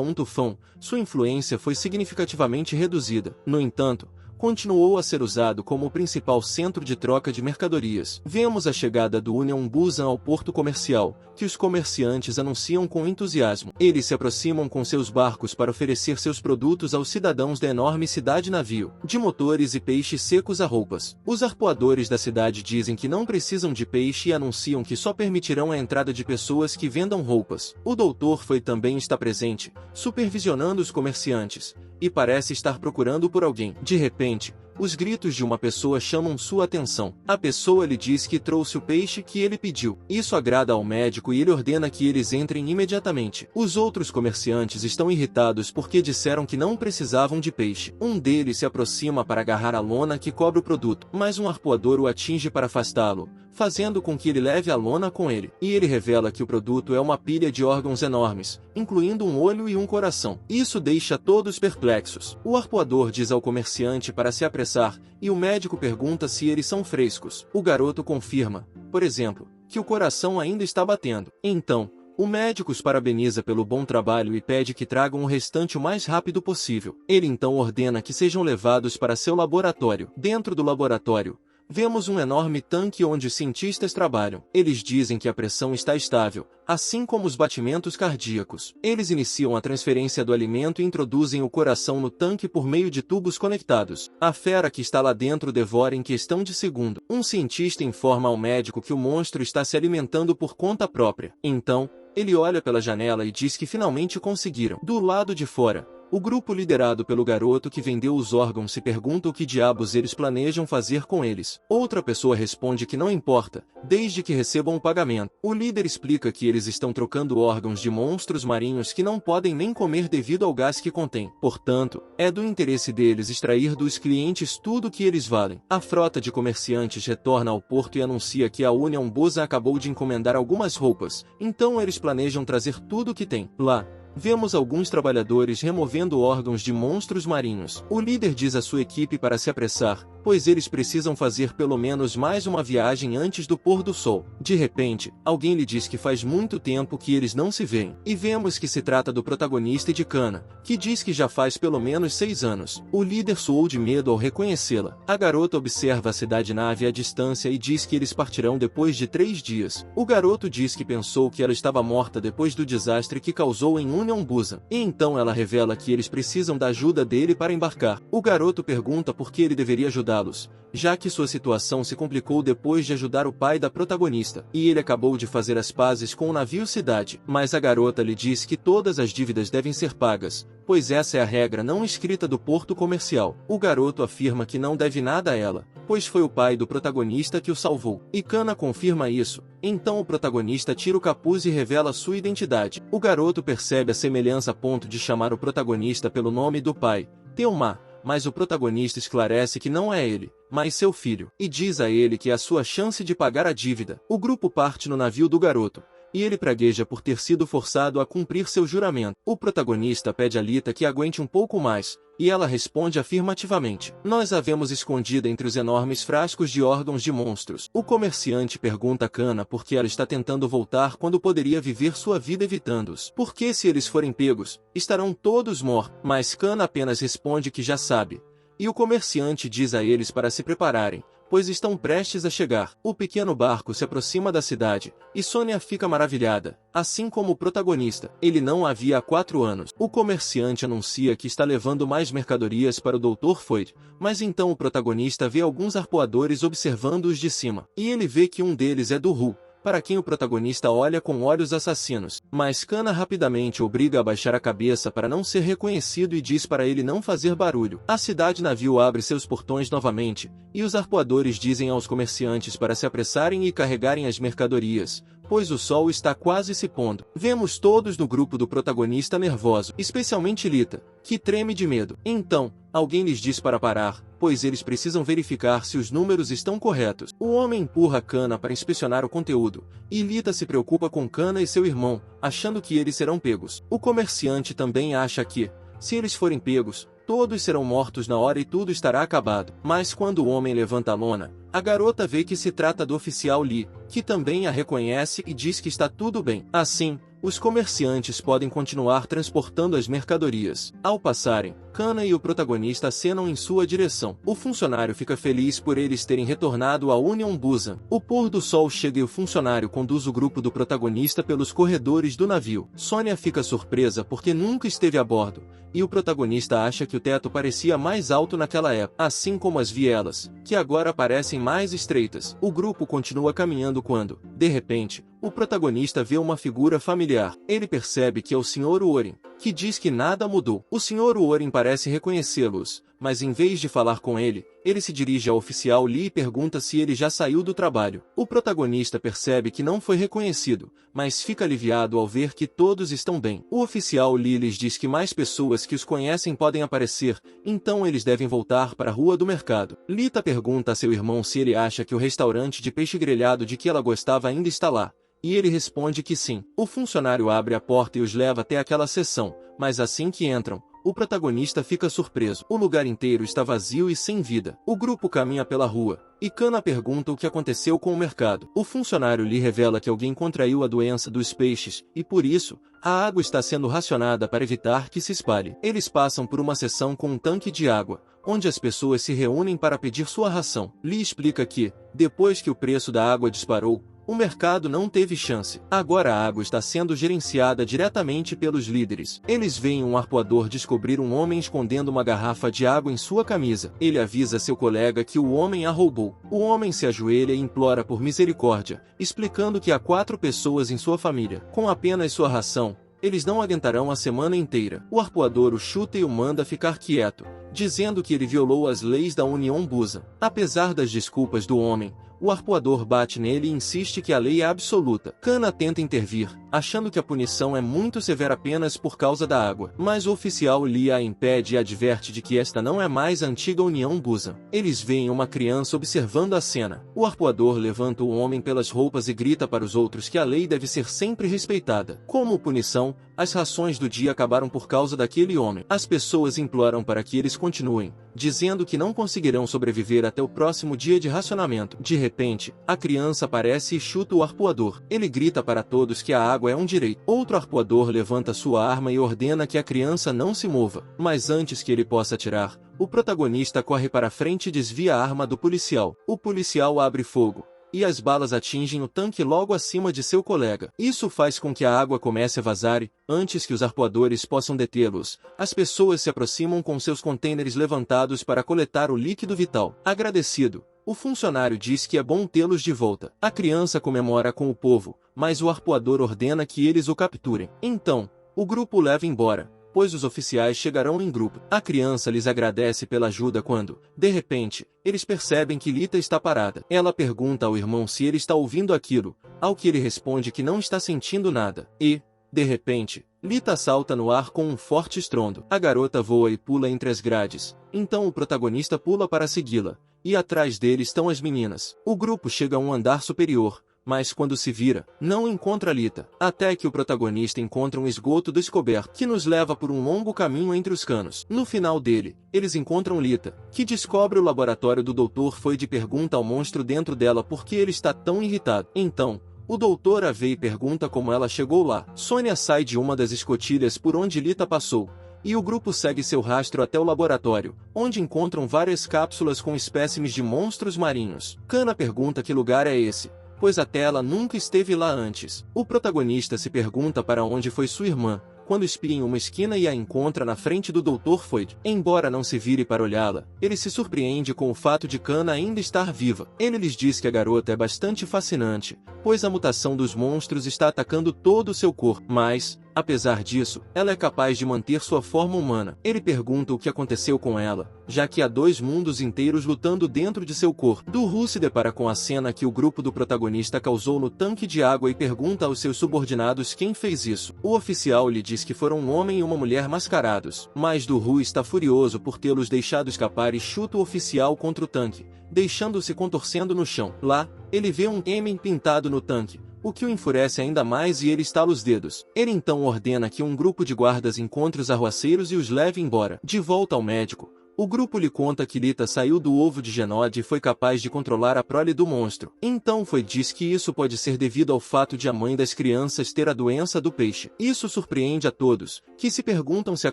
um tufão, sua influência foi significativamente reduzida. No entanto, continuou a ser usado como o principal centro de troca de mercadorias. Vemos a chegada do Union Busan ao porto comercial, que os comerciantes anunciam com entusiasmo. Eles se aproximam com seus barcos para oferecer seus produtos aos cidadãos da enorme cidade-navio, de motores e peixes secos a roupas. Os arpoadores da cidade dizem que não precisam de peixe e anunciam que só permitirão a entrada de pessoas que vendam roupas. O doutor Foi também está presente, supervisionando os comerciantes, e parece estar procurando por alguém. De repente, os gritos de uma pessoa chamam sua atenção. A pessoa lhe diz que trouxe o peixe que ele pediu. Isso agrada ao médico e ele ordena que eles entrem imediatamente. Os outros comerciantes estão irritados porque disseram que não precisavam de peixe. Um deles se aproxima para agarrar a lona que cobre o produto, mas um arpoador o atinge para afastá-lo, fazendo com que ele leve a lona com ele. E ele revela que o produto é uma pilha de órgãos enormes, incluindo um olho e um coração. Isso deixa todos perplexos. O arpoador diz ao comerciante para se apressar, e o médico pergunta se eles são frescos. O garoto confirma, por exemplo, que o coração ainda está batendo. Então, o médico os parabeniza pelo bom trabalho e pede que tragam o restante o mais rápido possível. Ele então ordena que sejam levados para seu laboratório. Dentro do laboratório, vemos um enorme tanque onde os cientistas trabalham. Eles dizem que a pressão está estável, assim como os batimentos cardíacos. Eles iniciam a transferência do alimento e introduzem o coração no tanque por meio de tubos conectados. A fera que está lá dentro devora em questão de segundo. Um cientista informa ao médico que o monstro está se alimentando por conta própria. Então, ele olha pela janela e diz que finalmente conseguiram. Do lado de fora, o grupo liderado pelo garoto que vendeu os órgãos se pergunta o que diabos eles planejam fazer com eles. Outra pessoa responde que não importa, desde que recebam o pagamento. O líder explica que eles estão trocando órgãos de monstros marinhos que não podem nem comer devido ao gás que contém. Portanto, é do interesse deles extrair dos clientes tudo o que eles valem. A frota de comerciantes retorna ao porto e anuncia que a Union Busan acabou de encomendar algumas roupas, então eles planejam trazer tudo o que tem. Lá, vemos alguns trabalhadores removendo órgãos de monstros marinhos. O líder diz à sua equipe para se apressar, pois eles precisam fazer pelo menos mais uma viagem antes do pôr do sol. De repente, alguém lhe diz que faz muito tempo que eles não se veem. E vemos que se trata do protagonista e de Kana, que diz que já faz pelo menos 6 anos. O líder suou de medo ao reconhecê-la. A garota observa a cidade-nave à distância e diz que eles partirão depois de 3 dias. O garoto diz que pensou que ela estava morta depois do desastre que causou em Union Busan. E então ela revela que eles precisam da ajuda dele para embarcar. O garoto pergunta por que ele deveria ajudá-los, já que sua situação se complicou depois de ajudar o pai da protagonista, e ele acabou de fazer as pazes com o navio Cidade. Mas a garota lhe diz que todas as dívidas devem ser pagas, pois essa é a regra não escrita do porto comercial. O garoto afirma que não deve nada a ela, pois foi o pai do protagonista que o salvou. E Kana confirma isso. Então o protagonista tira o capuz e revela sua identidade. O garoto percebe a semelhança a ponto de chamar o protagonista pelo nome do pai, Teomar, mas o protagonista esclarece que não é ele, mas seu filho, e diz a ele que é a sua chance de pagar a dívida. O grupo parte no navio do garoto, e ele pragueja por ter sido forçado a cumprir seu juramento. O protagonista pede a Lita que aguente um pouco mais, e ela responde afirmativamente. Nós a vemos escondida entre os enormes frascos de órgãos de monstros. O comerciante pergunta a Kana por que ela está tentando voltar quando poderia viver sua vida evitando-os. Porque se eles forem pegos, estarão todos mortos. Mas Kana apenas responde que já sabe. E o comerciante diz a eles para se prepararem, pois estão prestes a chegar. O pequeno barco se aproxima da cidade, e Sônia fica maravilhada, assim como o protagonista. Ele não a via há 4 anos. O comerciante anuncia que está levando mais mercadorias para o Dr. Foyt, mas então o protagonista vê alguns arpoadores observando-os de cima, e ele vê que um deles é do Ru, para quem o protagonista olha com olhos assassinos. Mas Kana rapidamente obriga a baixar a cabeça para não ser reconhecido e diz para ele não fazer barulho. A cidade-navio abre seus portões novamente, e os arpoadores dizem aos comerciantes para se apressarem e carregarem as mercadorias, pois o sol está quase se pondo. Vemos todos no grupo do protagonista nervoso, especialmente Lita, que treme de medo. Então, alguém lhes diz para parar, pois eles precisam verificar se os números estão corretos. O homem empurra Kana para inspecionar o conteúdo, e Lita se preocupa com Kana e seu irmão, achando que eles serão pegos. O comerciante também acha que, se eles forem pegos, todos serão mortos na hora e tudo estará acabado. Mas quando o homem levanta a lona, a garota vê que se trata do oficial Lee, que também a reconhece e diz que está tudo bem. Assim, os comerciantes podem continuar transportando as mercadorias. Ao passarem, Kana e o protagonista acenam em sua direção. O funcionário fica feliz por eles terem retornado à Union Busan. O pôr do sol chega e o funcionário conduz o grupo do protagonista pelos corredores do navio. Sônia fica surpresa porque nunca esteve a bordo, e o protagonista acha que o teto parecia mais alto naquela época, assim como as vielas, que agora parecem mais estreitas. O grupo continua caminhando quando, de repente, o protagonista vê uma figura familiar. Ele percebe que é o Sr. Uorin, que diz que nada mudou. O Sr. Uorin parece reconhecê-los, mas em vez de falar com ele, ele se dirige ao oficial Lee e pergunta se ele já saiu do trabalho. O protagonista percebe que não foi reconhecido, mas fica aliviado ao ver que todos estão bem. O oficial Lee lhes diz que mais pessoas que os conhecem podem aparecer, então eles devem voltar para a rua do mercado. Lita pergunta a seu irmão se ele acha que o restaurante de peixe grelhado de que ela gostava ainda está lá, e ele responde que sim. O funcionário abre a porta e os leva até aquela seção, mas assim que entram, o protagonista fica surpreso. O lugar inteiro está vazio e sem vida. O grupo caminha pela rua, e Kana pergunta o que aconteceu com o mercado. O funcionário lhe revela que alguém contraiu a doença dos peixes, e por isso, a água está sendo racionada para evitar que se espalhe. Eles passam por uma seção com um tanque de água, onde as pessoas se reúnem para pedir sua ração. Lee explica que, depois que o preço da água disparou, o mercado não teve chance. Agora a água está sendo gerenciada diretamente pelos líderes. Eles veem um arpoador descobrir um homem escondendo uma garrafa de água em sua camisa. Ele avisa seu colega que o homem a roubou. O homem se ajoelha e implora por misericórdia, explicando que há 4 pessoas em sua família. Com apenas sua ração, eles não aguentarão a semana inteira. O arpoador o chuta e o manda ficar quieto, dizendo que ele violou as leis da Union Busan. Apesar das desculpas do homem, o arpoador bate nele e insiste que a lei é absoluta. Kana tenta intervir, achando que a punição é muito severa apenas por causa da água. Mas o oficial Lee a impede e adverte de que esta não é mais a antiga União Busan. Eles veem uma criança observando a cena. O arpoador levanta o homem pelas roupas e grita para os outros que a lei deve ser sempre respeitada. Como punição, as rações do dia acabaram por causa daquele homem. As pessoas imploram para que eles continuem, dizendo que não conseguirão sobreviver até o próximo dia de racionamento. De repente, a criança aparece e chuta o arpoador. Ele grita para todos que a água é um direito. Outro arpoador levanta sua arma e ordena que a criança não se mova. Mas antes que ele possa atirar, o protagonista corre para frente e desvia a arma do policial. O policial abre fogo, e as balas atingem o tanque logo acima de seu colega. Isso faz com que a água comece a vazar e, antes que os arpoadores possam detê-los, as pessoas se aproximam com seus contêineres levantados para coletar o líquido vital. Agradecido, o funcionário diz que é bom tê-los de volta. A criança comemora com o povo, mas o arpoador ordena que eles o capturem. Então, o grupo o leva embora, pois os oficiais chegarão em grupo. A criança lhes agradece pela ajuda quando, de repente, eles percebem que Lita está parada. Ela pergunta ao irmão se ele está ouvindo aquilo, ao que ele responde que não está sentindo nada. E, de repente, Lita salta no ar com um forte estrondo. A garota voa e pula entre as grades. Então o protagonista pula para segui-la, e atrás dele estão as meninas. O grupo chega a um andar superior, mas quando se vira, não encontra Lita, até que o protagonista encontra um esgoto descoberto, que nos leva por um longo caminho entre os canos. No final dele, eles encontram Lita, que descobre o laboratório do doutor Foi e pergunta ao monstro dentro dela por que ele está tão irritado. Então, o doutor a vê e pergunta como ela chegou lá. Sônia sai de uma das escotilhas por onde Lita passou, e o grupo segue seu rastro até o laboratório, onde encontram várias cápsulas com espécimes de monstros marinhos. Kana pergunta que lugar é esse, pois até ela nunca esteve lá antes. O protagonista se pergunta para onde foi sua irmã, quando espia em uma esquina e a encontra na frente do Dr. Floyd. Embora não se vire para olhá-la, ele se surpreende com o fato de Kana ainda estar viva. Ele lhes diz que a garota é bastante fascinante, pois a mutação dos monstros está atacando todo o seu corpo, mas, apesar disso, ela é capaz de manter sua forma humana. Ele pergunta o que aconteceu com ela, já que há 2 mundos inteiros lutando dentro de seu corpo. Du-Ru se depara com a cena que o grupo do protagonista causou no tanque de água e pergunta aos seus subordinados quem fez isso. O oficial lhe diz que foram um homem e uma mulher mascarados, mas Du-Ru está furioso por tê-los deixado escapar e chuta o oficial contra o tanque, deixando-se contorcendo no chão. Lá, ele vê um M pintado no tanque, o que o enfurece ainda mais e ele estala os dedos. Ele então ordena que um grupo de guardas encontre os arruaceiros e os leve embora. De volta ao médico, o grupo lhe conta que Lita saiu do ovo de Genod e foi capaz de controlar a prole do monstro. Então diz que isso pode ser devido ao fato de a mãe das crianças ter a doença do peixe. Isso surpreende a todos, que se perguntam se a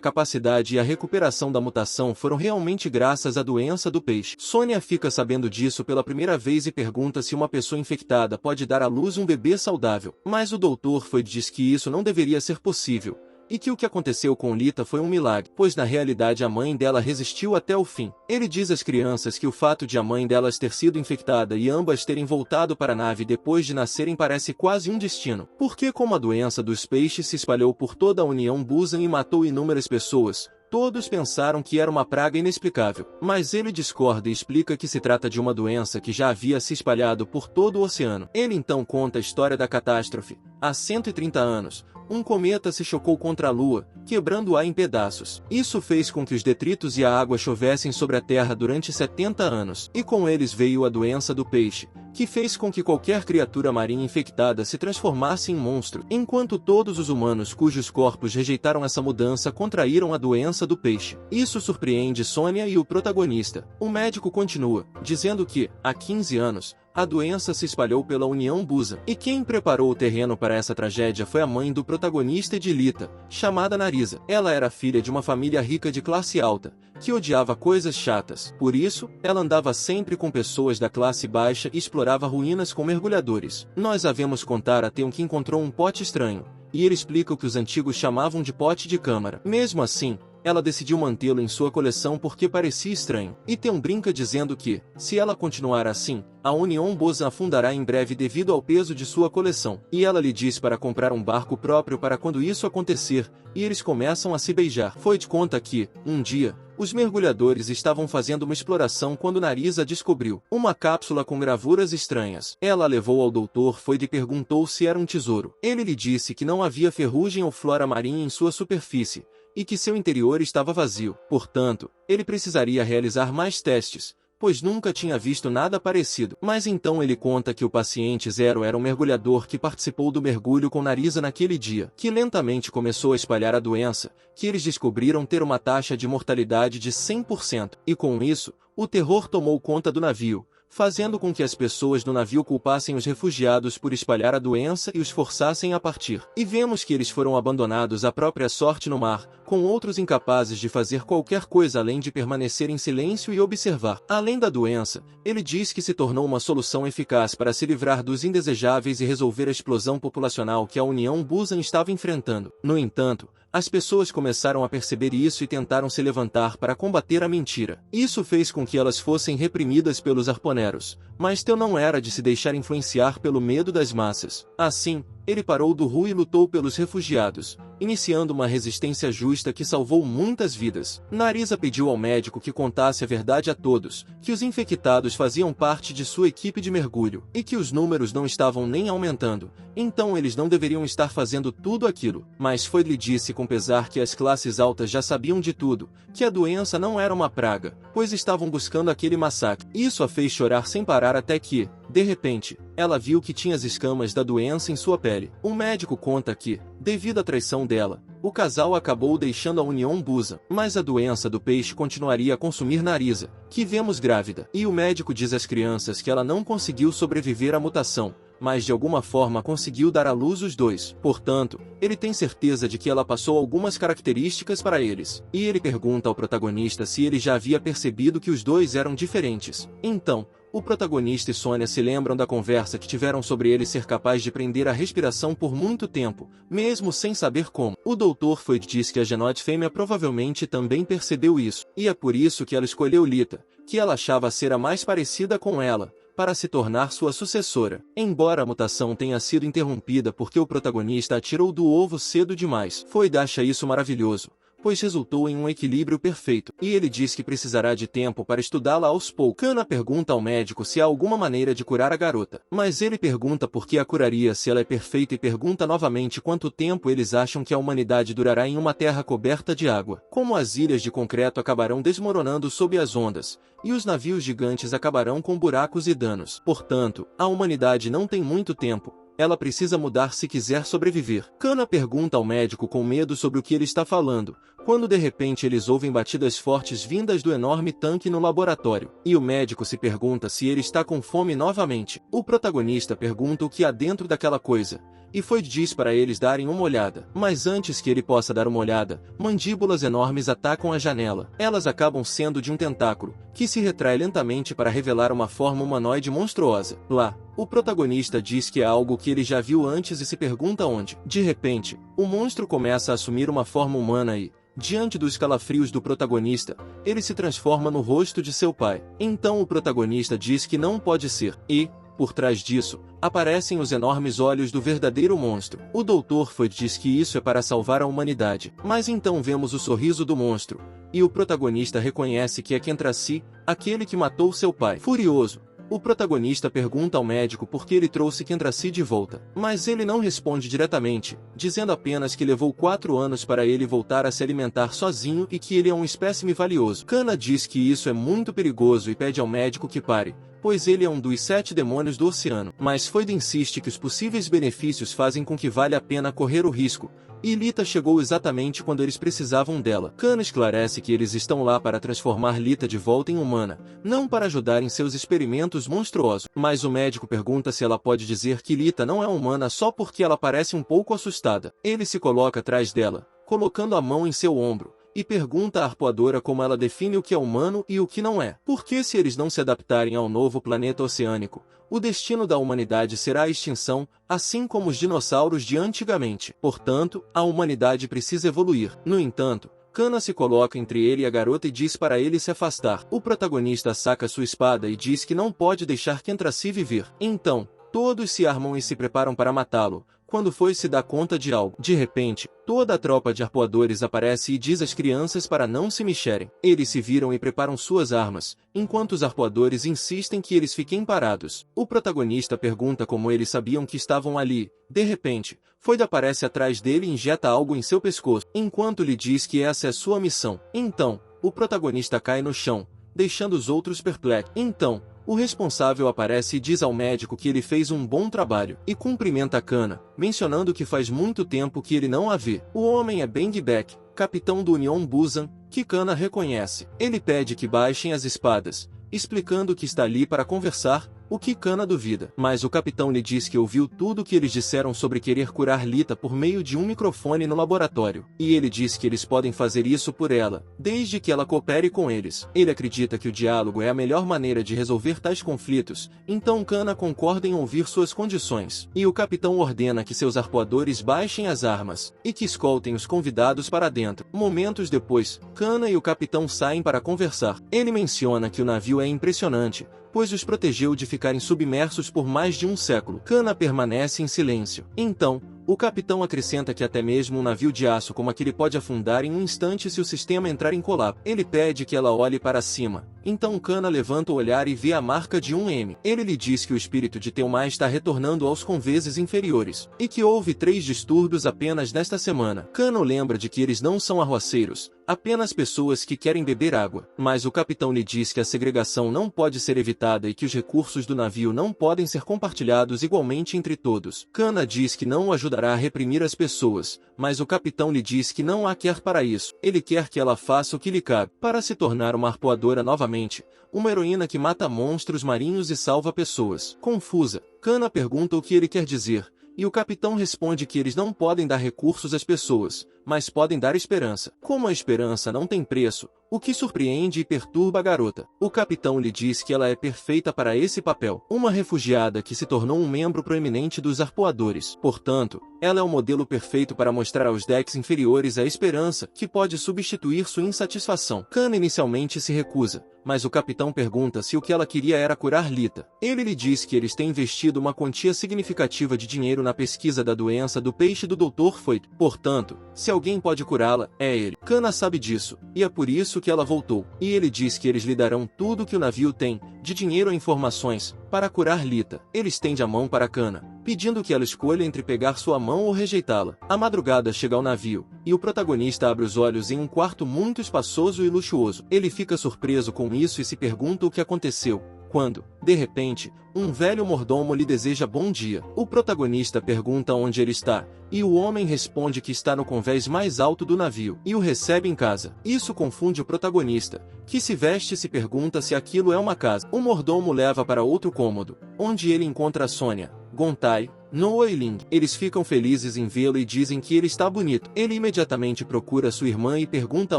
capacidade e a recuperação da mutação foram realmente graças à doença do peixe. Sônia fica sabendo disso pela primeira vez e pergunta se uma pessoa infectada pode dar à luz um bebê saudável. Mas o Dr. Floyd diz que isso não deveria ser possível, e que o que aconteceu com Lita foi um milagre, pois na realidade a mãe dela resistiu até o fim. Ele diz às crianças que o fato de a mãe delas ter sido infectada e ambas terem voltado para a nave depois de nascerem parece quase um destino, porque como a doença dos peixes se espalhou por toda a União Busan e matou inúmeras pessoas, todos pensaram que era uma praga inexplicável. Mas ele discorda e explica que se trata de uma doença que já havia se espalhado por todo o oceano. Ele então conta a história da catástrofe. Há 130 anos, um cometa se chocou contra a Lua, quebrando-a em pedaços. Isso fez com que os detritos e a água chovessem sobre a Terra durante 70 anos. E com eles veio a doença do peixe, que fez com que qualquer criatura marinha infectada se transformasse em monstro, enquanto todos os humanos cujos corpos rejeitaram essa mudança contraíram a doença do peixe. Isso surpreende Sônia e o protagonista. O médico continua, dizendo que, há 15 anos, a doença se espalhou pela União Busan. E quem preparou o terreno para essa tragédia foi a mãe do protagonista de Lita, chamada Narisa. Ela era filha de uma família rica de classe alta, que odiava coisas chatas. Por isso, ela andava sempre com pessoas da classe baixa e explorava ruínas com mergulhadores. Nós a vemos contar até que encontrou um pote estranho, e ele explica o que os antigos chamavam de pote de câmara. Mesmo assim, ela decidiu mantê-lo em sua coleção porque parecia estranho. E Theon brinca dizendo que, se ela continuar assim, a União Busan afundará em breve devido ao peso de sua coleção. E ela lhe diz para comprar um barco próprio para quando isso acontecer, e eles começam a se beijar. Floyd conta que, um dia, os mergulhadores estavam fazendo uma exploração quando Narisa descobriu uma cápsula com gravuras estranhas. Ela a levou ao Dr. Floyd e perguntou se era um tesouro. Ele lhe disse que não havia ferrugem ou flora marinha em sua superfície, e que seu interior estava vazio. Portanto, ele precisaria realizar mais testes, pois nunca tinha visto nada parecido. Mas então ele conta que o paciente zero era um mergulhador que participou do mergulho com Narisa naquele dia, que lentamente começou a espalhar a doença, que eles descobriram ter uma taxa de mortalidade de 100%. E com isso, o terror tomou conta do navio, fazendo com que as pessoas do navio culpassem os refugiados por espalhar a doença e os forçassem a partir. E vemos que eles foram abandonados à própria sorte no mar, com outros incapazes de fazer qualquer coisa além de permanecer em silêncio e observar. Além da doença, ele diz que se tornou uma solução eficaz para se livrar dos indesejáveis e resolver a explosão populacional que a União Busan estava enfrentando. No entanto, as pessoas começaram a perceber isso e tentaram se levantar para combater a mentira. Isso fez com que elas fossem reprimidas pelos arponeros, mas Theon não era de se deixar influenciar pelo medo das massas. Assim, ele parou do Ru e lutou pelos refugiados, iniciando uma resistência justa que salvou muitas vidas. Narisa pediu ao médico que contasse a verdade a todos, que os infectados faziam parte de sua equipe de mergulho, e que os números não estavam nem aumentando, então eles não deveriam estar fazendo tudo aquilo. Mas Floyd lhe disse com pesar que as classes altas já sabiam de tudo, que a doença não era uma praga, pois estavam buscando aquele massacre. Isso a fez chorar sem parar até que, de repente, ela viu que tinha as escamas da doença em sua pele. O médico conta que, devido à traição dela, o casal acabou deixando a União Busan, mas a doença do peixe continuaria a consumir Narisa, que vemos grávida. E o médico diz às crianças que ela não conseguiu sobreviver à mutação, mas de alguma forma conseguiu dar à luz os dois. Portanto, ele tem certeza de que ela passou algumas características para eles. E ele pergunta ao protagonista se ele já havia percebido que os dois eram diferentes. Então, O protagonista e Sônia se lembram da conversa que tiveram sobre ele ser capaz de prender a respiração por muito tempo, mesmo sem saber como. O Dr. Freud diz que a Genode fêmea provavelmente também percebeu isso, e é por isso que ela escolheu Lita, que ela achava ser a mais parecida com ela, para se tornar sua sucessora. Embora a mutação tenha sido interrompida porque o protagonista atirou do ovo cedo demais, Freud acha isso maravilhoso, pois resultou em um equilíbrio perfeito, e ele diz que precisará de tempo para estudá-la aos poucos. Kana pergunta ao médico se há alguma maneira de curar a garota, mas ele pergunta por que a curaria se ela é perfeita e pergunta novamente quanto tempo eles acham que a humanidade durará em uma terra coberta de água. Como as ilhas de concreto acabarão desmoronando sob as ondas, e os navios gigantes acabarão com buracos e danos. Portanto, a humanidade não tem muito tempo. Ela precisa mudar se quiser sobreviver. Kana pergunta ao médico com medo sobre o que ele está falando, quando de repente eles ouvem batidas fortes vindas do enorme tanque no laboratório. E o médico se pergunta se ele está com fome novamente. O protagonista pergunta o que há dentro daquela coisa, e Freud diz para eles darem uma olhada. Mas antes que ele possa dar uma olhada, mandíbulas enormes atacam a janela. Elas acabam sendo de um tentáculo, que se retrai lentamente para revelar uma forma humanoide monstruosa. Lá, o protagonista diz que é algo que ele já viu antes e se pergunta onde. De repente, o monstro começa a assumir uma forma humana e, diante dos calafrios do protagonista, ele se transforma no rosto de seu pai. Então o protagonista diz que não pode ser, e, por trás disso, aparecem os enormes olhos do verdadeiro monstro. O Dr. Freud diz que isso é para salvar a humanidade. Mas então vemos o sorriso do monstro, e o protagonista reconhece que é Kentrassi, aquele que matou seu pai. Furioso, o protagonista pergunta ao médico por que ele trouxe Kentrassi de volta. Mas ele não responde diretamente, dizendo apenas que levou 4 anos para ele voltar a se alimentar sozinho e que ele é um espécime valioso. Kana diz que isso é muito perigoso e pede ao médico que pare, pois ele é um dos 7 demônios do oceano. Mas Freud insiste que os possíveis benefícios fazem com que vale a pena correr o risco, e Lita chegou exatamente quando eles precisavam dela. Kana esclarece que eles estão lá para transformar Lita de volta em humana, não para ajudar em seus experimentos monstruosos. Mas o médico pergunta se ela pode dizer que Lita não é humana só porque ela parece um pouco assustada. Ele se coloca atrás dela, colocando a mão em seu ombro, e pergunta à arpoadora como ela define o que é humano e o que não é. Porque se eles não se adaptarem ao novo planeta oceânico, o destino da humanidade será a extinção, assim como os dinossauros de antigamente. Portanto, a humanidade precisa evoluir. No entanto, Kana se coloca entre ele e a garota e diz para ele se afastar. O protagonista saca sua espada e diz que não pode deixar Kentrassi viver. Então, todos se armam e se preparam para matá-lo, quando Freud se dá conta de algo. De repente, toda a tropa de arpoadores aparece e diz às crianças para não se mexerem. Eles se viram e preparam suas armas, enquanto os arpoadores insistem que eles fiquem parados. O protagonista pergunta como eles sabiam que estavam ali. De repente, Freud aparece atrás dele e injeta algo em seu pescoço, enquanto lhe diz que essa é sua missão. Então, o protagonista cai no chão, deixando os outros perplexos. Então, o responsável aparece e diz ao médico que ele fez um bom trabalho, e cumprimenta Kana, mencionando que faz muito tempo que ele não a vê. O homem é Bang Beck, capitão do Union Busan, que Kana reconhece. Ele pede que baixem as espadas, explicando que está ali para conversar, o que Kana duvida. Mas o capitão lhe diz que ouviu tudo o que eles disseram sobre querer curar Lita por meio de um microfone no laboratório. E ele diz que eles podem fazer isso por ela, desde que ela coopere com eles. Ele acredita que o diálogo é a melhor maneira de resolver tais conflitos, então Kana concorda em ouvir suas condições. E o capitão ordena que seus arpoadores baixem as armas, e que escoltem os convidados para dentro. Momentos depois, Kana e o capitão saem para conversar. Ele menciona que o navio é impressionante, pois os protegeu de ficarem submersos por mais de um século. Kana permanece em silêncio. Então, o capitão acrescenta que até mesmo um navio de aço como aquele pode afundar em um instante se o sistema entrar em colapso. Ele pede que ela olhe para cima. Então Kana levanta o olhar e vê a marca de um M. Ele lhe diz que o espírito de Teumai está retornando aos conveses inferiores, e que houve 3 distúrbios apenas nesta semana. Kana lembra de que eles não são arruaceiros, apenas pessoas que querem beber água. Mas o capitão lhe diz que a segregação não pode ser evitada e que os recursos do navio não podem ser compartilhados igualmente entre todos. Kana diz que não o ajudará a reprimir as pessoas, mas o capitão lhe diz que não a quer para isso. Ele quer que ela faça o que lhe cabe, para se tornar uma arpoadora novamente, uma heroína que mata monstros marinhos e salva pessoas. Confusa, Kana pergunta o que ele quer dizer, e o capitão responde que eles não podem dar recursos às pessoas, mas podem dar esperança. Como a esperança não tem preço, o que surpreende e perturba a garota. O capitão lhe diz que ela é perfeita para esse papel. Uma refugiada que se tornou um membro proeminente dos arpoadores. Portanto, ela é o modelo perfeito para mostrar aos decks inferiores a esperança que pode substituir sua insatisfação. Kana inicialmente se recusa, mas o capitão pergunta se o que ela queria era curar Lita. Ele lhe diz que eles têm investido uma quantia significativa de dinheiro na pesquisa da doença do peixe do Dr. Foyt. Portanto, se alguém pode curá-la, é ele. Kana sabe disso, e é por isso que ela voltou. E ele diz que eles lhe darão tudo o que o navio tem, de dinheiro a informações, para curar Lita. Ele estende a mão para Kana, pedindo que ela escolha entre pegar sua mão ou rejeitá-la. A madrugada chega ao navio, e o protagonista abre os olhos em um quarto muito espaçoso e luxuoso. Ele fica surpreso com isso e se pergunta o que aconteceu, quando, de repente, um velho mordomo lhe deseja bom dia. O protagonista pergunta onde ele está, e o homem responde que está no convés mais alto do navio, e o recebe em casa. Isso confunde o protagonista, que se veste e se pergunta se aquilo é uma casa. O mordomo leva para outro cômodo, onde ele encontra Sonia, Gontai, Noah e Ling. Eles ficam felizes em vê-lo e dizem que ele está bonito. Ele imediatamente procura sua irmã e pergunta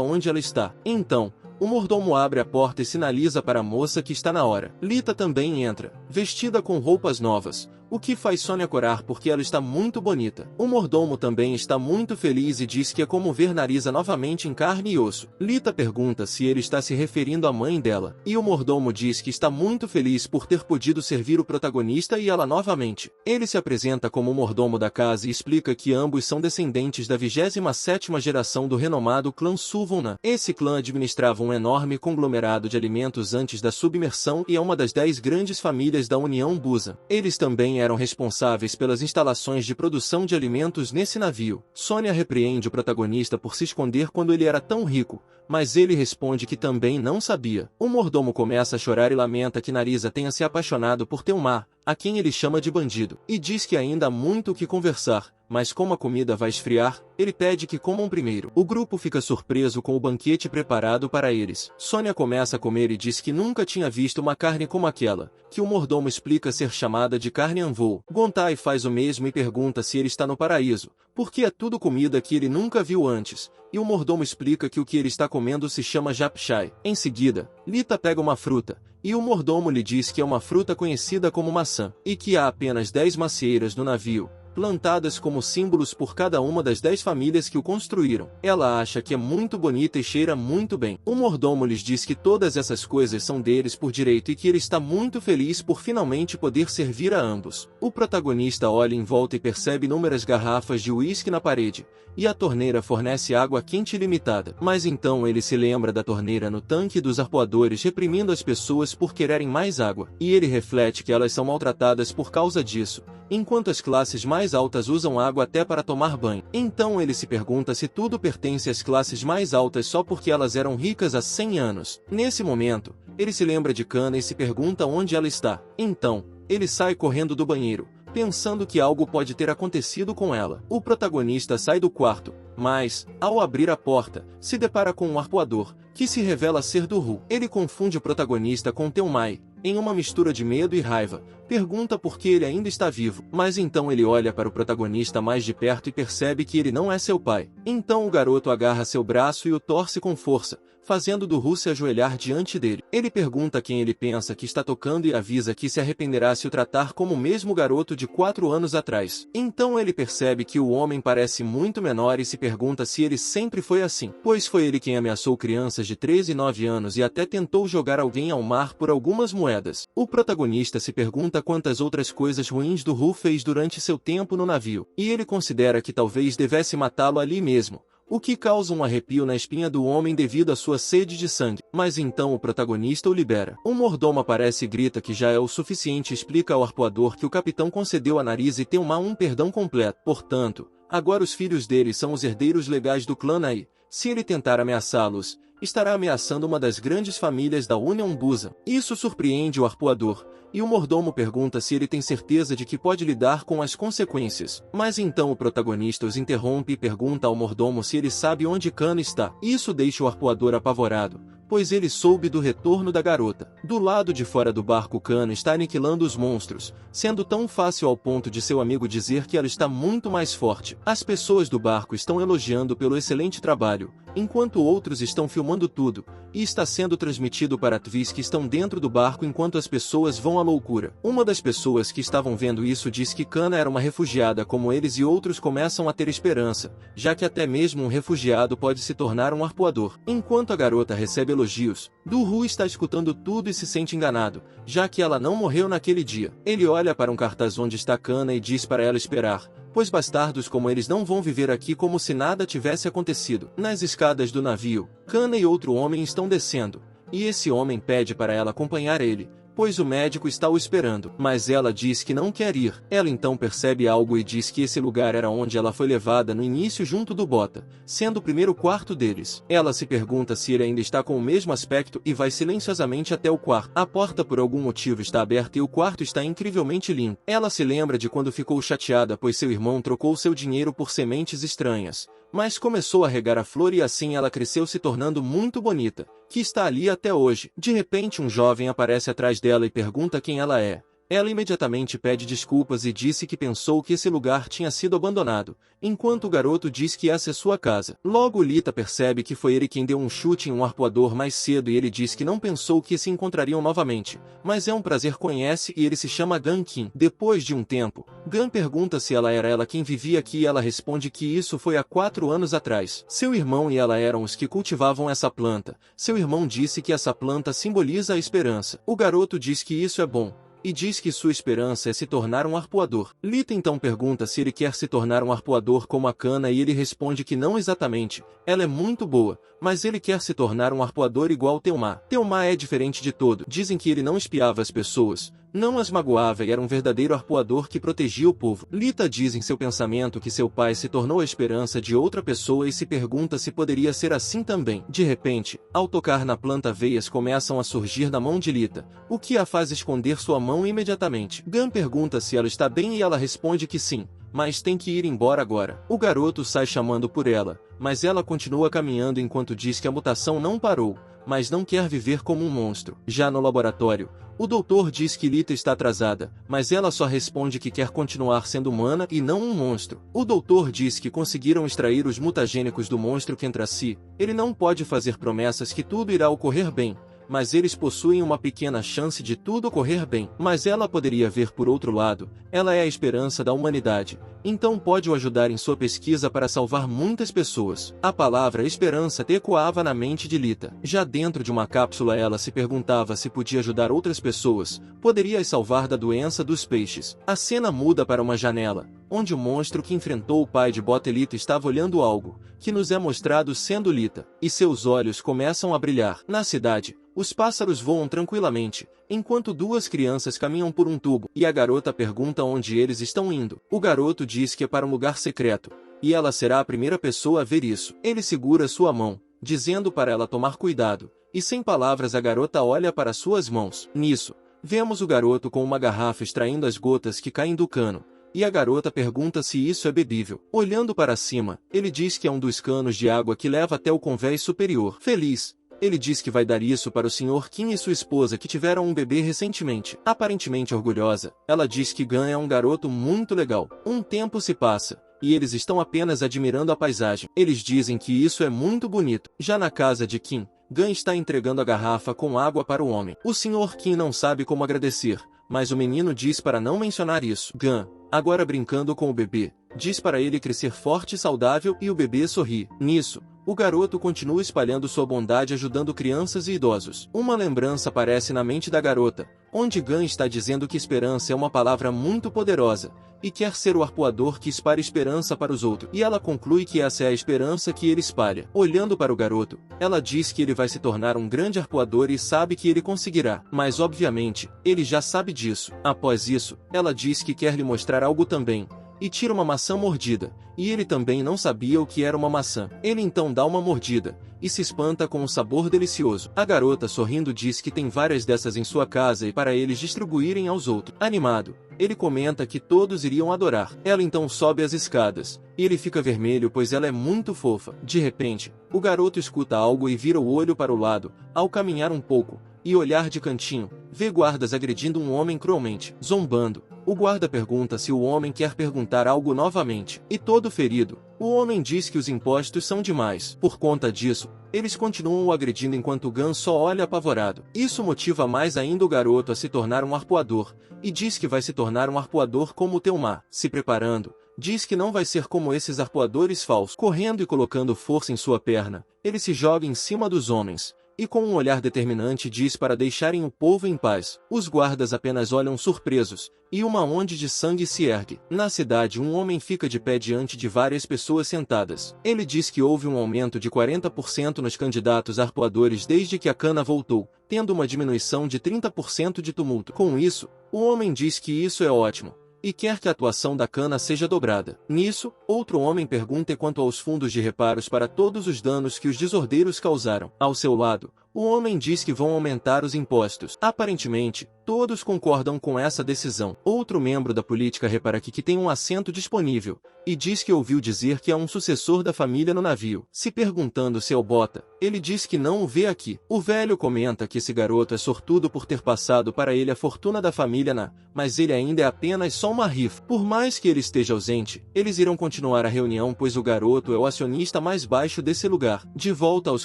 onde ela está. Então, o mordomo abre a porta e sinaliza para a moça que está na hora. Lita também entra, vestida com roupas novas, o que faz Sonia corar porque ela está muito bonita. O mordomo também está muito feliz e diz que é como ver Narisa novamente em carne e osso. Lita pergunta se ele está se referindo à mãe dela, e o mordomo diz que está muito feliz por ter podido servir o protagonista e ela novamente. Ele se apresenta como o mordomo da casa e explica que ambos são descendentes da 27ª geração do renomado clã Suvona. Esse clã administrava um enorme conglomerado de alimentos antes da submersão e é uma das 10 grandes famílias da União Busa. Eles também eram responsáveis pelas instalações de produção de alimentos nesse navio. Sonia repreende o protagonista por se esconder quando ele era tão rico, mas ele responde que também não sabia. O mordomo começa a chorar e lamenta que Narisa tenha se apaixonado por Telmar, a quem ele chama de bandido, e diz que ainda há muito o que conversar, mas como a comida vai esfriar, ele pede que comam primeiro. O grupo fica surpreso com o banquete preparado para eles. Sonia começa a comer e diz que nunca tinha visto uma carne como aquela, que o mordomo explica ser chamada de carne anvô. Gontai faz o mesmo e pergunta se ele está no paraíso, porque é tudo comida que ele nunca viu antes, e o mordomo explica que o que ele está comendo se chama japchai. Em seguida, Lita pega uma fruta, e o mordomo lhe diz que é uma fruta conhecida como maçã, e que há apenas 10 macieiras no navio, plantadas como símbolos por cada uma das 10 famílias que o construíram. Ela acha que é muito bonita e cheira muito bem. O mordomo lhes diz que todas essas coisas são deles por direito e que ele está muito feliz por finalmente poder servir a ambos. O protagonista olha em volta e percebe inúmeras garrafas de uísque na parede, e a torneira fornece água quente ilimitada. Mas então ele se lembra da torneira no tanque dos arpoadores reprimindo as pessoas por quererem mais água, e ele reflete que elas são maltratadas por causa disso, enquanto as classes mais altas usam água até para tomar banho. Então ele se pergunta se tudo pertence às classes mais altas só porque elas eram ricas há 100 anos. Nesse momento, ele se lembra de Kana e se pergunta onde ela está. Então, ele sai correndo do banheiro, pensando que algo pode ter acontecido com ela. O protagonista sai do quarto, mas, ao abrir a porta, se depara com um arpoador, que se revela ser Duru. Ele confunde o protagonista com Telmai, em uma mistura de medo e raiva, pergunta por que ele ainda está vivo, mas então ele olha para o protagonista mais de perto e percebe que ele não é seu pai. Então o garoto agarra seu braço e o torce com força, fazendo Duru se ajoelhar diante dele. Ele pergunta quem ele pensa que está tocando e avisa que se arrependerá se o tratar como o mesmo garoto de 4 anos atrás. Então ele percebe que o homem parece muito menor e se pergunta se ele sempre foi assim, pois foi ele quem ameaçou crianças de 13 e 9 anos e até tentou jogar alguém ao mar por algumas moedas. O protagonista se pergunta quantas outras coisas ruins Duru fez durante seu tempo no navio, e ele considera que talvez devesse matá-lo ali mesmo, o que causa um arrepio na espinha do homem devido à sua sede de sangue. Mas então o protagonista o libera. Um mordomo aparece e grita que já é o suficiente e explica ao arpoador que o capitão concedeu a Narisa e Telmar um perdão completo. Portanto, agora os filhos deles são os herdeiros legais do clã Nai. Se ele tentar ameaçá-los, estará ameaçando uma das grandes famílias da União Busa. Isso surpreende o arpoador, e o mordomo pergunta se ele tem certeza de que pode lidar com as consequências. Mas então o protagonista os interrompe e pergunta ao mordomo se ele sabe onde Kana está. Isso deixa o arpoador apavorado, pois ele soube do retorno da garota. Do lado de fora do barco, Kana está aniquilando os monstros, sendo tão fácil ao ponto de seu amigo dizer que ela está muito mais forte. As pessoas do barco estão elogiando pelo excelente trabalho, enquanto outros estão filmando tudo, e está sendo transmitido para TVs que estão dentro do barco enquanto as pessoas vão à loucura. Uma das pessoas que estavam vendo isso diz que Kana era uma refugiada como eles e outros começam a ter esperança, já que até mesmo um refugiado pode se tornar um arpoador. Enquanto a garota recebe elogios, Du-Ru está escutando tudo e se sente enganado, já que ela não morreu naquele dia. Ele olha para um cartaz onde está Kana e diz para ela esperar, pois bastardos como eles não vão viver aqui como se nada tivesse acontecido. Nas escadas do navio, Kana e outro homem estão descendo, e esse homem pede para ela acompanhar ele, pois o médico está o esperando, mas ela diz que não quer ir. Ela então percebe algo e diz que esse lugar era onde ela foi levada no início junto do Bota, sendo o primeiro quarto deles. Ela se pergunta se ele ainda está com o mesmo aspecto e vai silenciosamente até o quarto. A porta por algum motivo está aberta e o quarto está incrivelmente limpo. Ela se lembra de quando ficou chateada pois seu irmão trocou seu dinheiro por sementes estranhas, mas começou a regar a flor e assim ela cresceu se tornando muito bonita, que está ali até hoje. De repente um jovem aparece atrás dela e pergunta quem ela é. Ela imediatamente pede desculpas e disse que pensou que esse lugar tinha sido abandonado, enquanto o garoto diz que essa é sua casa. Logo Lita percebe que foi ele quem deu um chute em um arpoador mais cedo e ele diz que não pensou que se encontrariam novamente, mas é um prazer conhece e ele se chama Gan Kim. Depois de um tempo, Gan pergunta se ela era ela quem vivia aqui e ela responde que isso foi há 4 anos atrás. Seu irmão e ela eram os que cultivavam essa planta. Seu irmão disse que essa planta simboliza a esperança. O garoto diz que isso é bom, e diz que sua esperança é se tornar um arpoador. Lita então pergunta se ele quer se tornar um arpoador como a Kana e ele responde que não exatamente, ela é muito boa, mas ele quer se tornar um arpoador igual Teomar. Teomar é diferente de todo. Dizem que ele não espiava as pessoas, não as magoava e era um verdadeiro arpoador que protegia o povo. Lita diz em seu pensamento que seu pai se tornou a esperança de outra pessoa e se pergunta se poderia ser assim também. De repente, ao tocar na planta veias começam a surgir na mão de Lita, o que a faz esconder sua mão imediatamente. Gan pergunta se ela está bem e ela responde que sim, mas tem que ir embora agora. O garoto sai chamando por ela, mas ela continua caminhando enquanto diz que a mutação não parou, mas não quer viver como um monstro. Já no laboratório, o doutor diz que Lita está atrasada, mas ela só responde que quer continuar sendo humana e não um monstro. O doutor diz que conseguiram extrair os mutagênicos do monstro que entra si. Ele não pode fazer promessas que tudo irá ocorrer bem, mas eles possuem uma pequena chance de tudo ocorrer bem. Mas ela poderia ver por outro lado, ela é a esperança da humanidade, então pode o ajudar em sua pesquisa para salvar muitas pessoas. A palavra esperança ecoava na mente de Lita. Já dentro de uma cápsula ela se perguntava se podia ajudar outras pessoas, poderia as salvar da doença dos peixes. A cena muda para uma janela, onde o monstro que enfrentou o pai de Bota Lita estava olhando algo, que nos é mostrado sendo Lita, e seus olhos começam a brilhar. Na cidade, os pássaros voam tranquilamente, enquanto duas crianças caminham por um tubo, e a garota pergunta onde eles estão indo. O garoto diz que é para um lugar secreto, e ela será a primeira pessoa a ver isso. Ele segura sua mão, dizendo para ela tomar cuidado, e sem palavras a garota olha para suas mãos. Nisso, vemos o garoto com uma garrafa extraindo as gotas que caem do cano, e a garota pergunta se isso é bebível. Olhando para cima, ele diz que é um dos canos de água que leva até o convés superior. Feliz, ele diz que vai dar isso para o Sr. Kim e sua esposa que tiveram um bebê recentemente. Aparentemente orgulhosa, ela diz que Gan é um garoto muito legal. Um tempo se passa, e eles estão apenas admirando a paisagem. Eles dizem que isso é muito bonito. Já na casa de Kim, Gan está entregando a garrafa com água para o homem. O Sr. Kim não sabe como agradecer, mas o menino diz para não mencionar isso. Gan, agora brincando com o bebê, diz para ele crescer forte e saudável e o bebê sorri. Nisso, o garoto continua espalhando sua bondade ajudando crianças e idosos. Uma lembrança aparece na mente da garota, onde Gan está dizendo que esperança é uma palavra muito poderosa, e quer ser o arpoador que espalha esperança para os outros. E ela conclui que essa é a esperança que ele espalha. Olhando para o garoto, ela diz que ele vai se tornar um grande arpoador e sabe que ele conseguirá. Mas obviamente, ele já sabe disso. Após isso, ela diz que quer lhe mostrar algo também, e tira uma maçã mordida, e ele também não sabia o que era uma maçã. Ele então dá uma mordida, e se espanta com o sabor delicioso. A garota sorrindo diz que tem várias dessas em sua casa e para eles distribuírem aos outros. Animado, ele comenta que todos iriam adorar. Ela então sobe as escadas, e ele fica vermelho pois ela é muito fofa. De repente, o garoto escuta algo e vira o olho para o lado. Ao caminhar um pouco, e olhar de cantinho, vê guardas agredindo um homem cruelmente. Zombando, o guarda pergunta se o homem quer perguntar algo novamente. E todo ferido, o homem diz que os impostos são demais. Por conta disso, eles continuam o agredindo enquanto Gun só olha apavorado. Isso motiva mais ainda o garoto a se tornar um arpoador, e diz que vai se tornar um arpoador como o Teomar. Se preparando, diz que não vai ser como esses arpoadores falsos. Correndo e colocando força em sua perna, ele se joga em cima dos homens, e com um olhar determinante diz para deixarem o povo em paz. Os guardas apenas olham surpresos, e uma onda de sangue se ergue. Na cidade, um homem fica de pé diante de várias pessoas sentadas. Ele diz que houve um aumento de 40% nos candidatos arpoadores desde que a cana voltou, tendo uma diminuição de 30% de tumulto. Com isso, o homem diz que isso é ótimo, e quer que a atuação da cana seja dobrada. Nisso, outro homem pergunta quanto aos fundos de reparos para todos os danos que os desordeiros causaram. Ao seu lado, o homem diz que vão aumentar os impostos. Aparentemente, todos concordam com essa decisão. Outro membro da política repara que tem um assento disponível, e diz que ouviu dizer que há um sucessor da família no navio. Se perguntando se é o Bota, ele diz que não o vê aqui. O velho comenta que esse garoto é sortudo por ter passado para ele a fortuna da família mas ele ainda é apenas só uma rifa. Por mais que ele esteja ausente, eles irão continuar a reunião pois o garoto é o acionista mais baixo desse lugar. De volta aos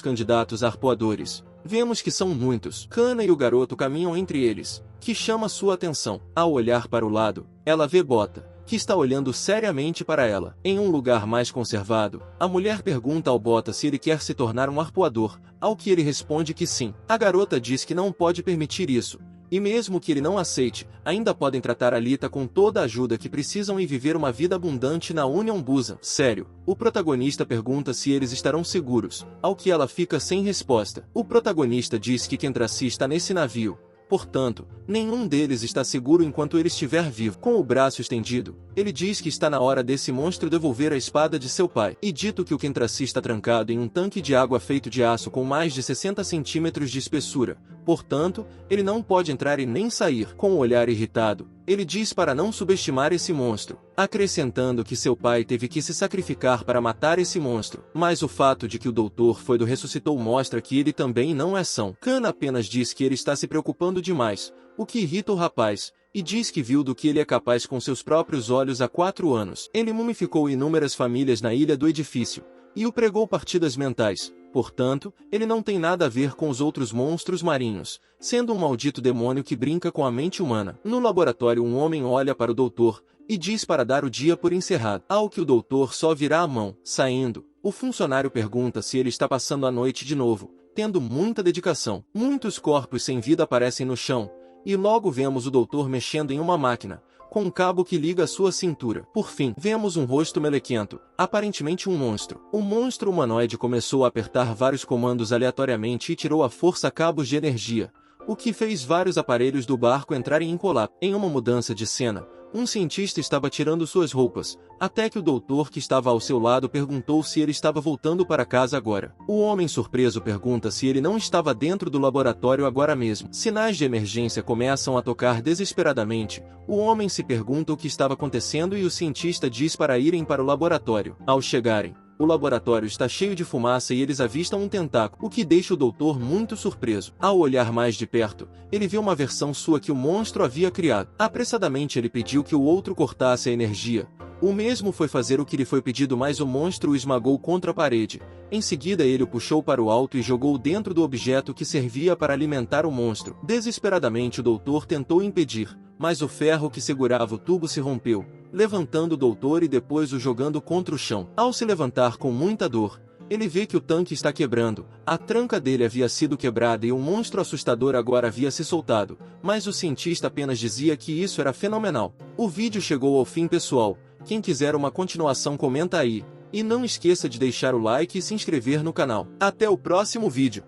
candidatos arpoadores, vemos que são muitos. Cana e o garoto caminham entre eles, que chama sua atenção. Ao olhar para o lado, ela vê Bota, que está olhando seriamente para ela. Em um lugar mais conservado, a mulher pergunta ao Bota se ele quer se tornar um arpoador, ao que ele responde que sim. A garota diz que não pode permitir isso, e mesmo que ele não aceite, ainda podem tratar a Lita com toda a ajuda que precisam e viver uma vida abundante na Union Busan. Sério, o protagonista pergunta se eles estarão seguros, ao que ela fica sem resposta. O protagonista diz que Kentraci está nesse navio, portanto, nenhum deles está seguro enquanto ele estiver vivo. Com o braço estendido, ele diz que está na hora desse monstro devolver a espada de seu pai. E dito que o Kentraci está trancado em um tanque de água feito de aço com mais de 60 centímetros de espessura, portanto, ele não pode entrar e nem sair. Com o olhar irritado, ele diz para não subestimar esse monstro, acrescentando que seu pai teve que se sacrificar para matar esse monstro. Mas o fato de que o doutor foi do ressuscitou mostra que ele também não é são. Kana apenas diz que ele está se preocupando demais, o que irrita o rapaz, e diz que viu do que ele é capaz com seus próprios olhos há 4 anos. Ele mumificou inúmeras famílias na ilha do edifício, e o pregou partidas mentais. Portanto, ele não tem nada a ver com os outros monstros marinhos, sendo um maldito demônio que brinca com a mente humana. No laboratório, um homem olha para o doutor e diz para dar o dia por encerrado, ao que o doutor só virá a mão. Saindo, o funcionário pergunta se ele está passando a noite de novo, tendo muita dedicação. Muitos corpos sem vida aparecem no chão, e logo vemos o doutor mexendo em uma máquina, com um cabo que liga a sua cintura. Por fim, vemos um rosto melequento, aparentemente um monstro. O monstro humanoide começou a apertar vários comandos aleatoriamente e tirou à força cabos de energia, o que fez vários aparelhos do barco entrarem em colapso. Em uma mudança de cena, um cientista estava tirando suas roupas, até que o doutor que estava ao seu lado perguntou se ele estava voltando para casa agora. O homem surpreso pergunta se ele não estava dentro do laboratório agora mesmo. Sinais de emergência começam a tocar desesperadamente. O homem se pergunta o que estava acontecendo e o cientista diz para irem para o laboratório. Ao chegarem, o laboratório está cheio de fumaça e eles avistam um tentáculo, o que deixa o doutor muito surpreso. Ao olhar mais de perto, ele vê uma versão sua que o monstro havia criado. Apressadamente ele pediu que o outro cortasse a energia. O mesmo foi fazer o que lhe foi pedido, mas o monstro o esmagou contra a parede. Em seguida ele o puxou para o alto e jogou dentro do objeto que servia para alimentar o monstro. Desesperadamente o doutor tentou impedir, mas o ferro que segurava o tubo se rompeu, levantando o doutor e depois o jogando contra o chão. Ao se levantar com muita dor, ele vê que o tanque está quebrando. A tranca dele havia sido quebrada e um monstro assustador agora havia se soltado, mas o cientista apenas dizia que isso era fenomenal. O vídeo chegou ao fim, pessoal. Quem quiser uma continuação comenta aí. E não esqueça de deixar o like e se inscrever no canal. Até o próximo vídeo.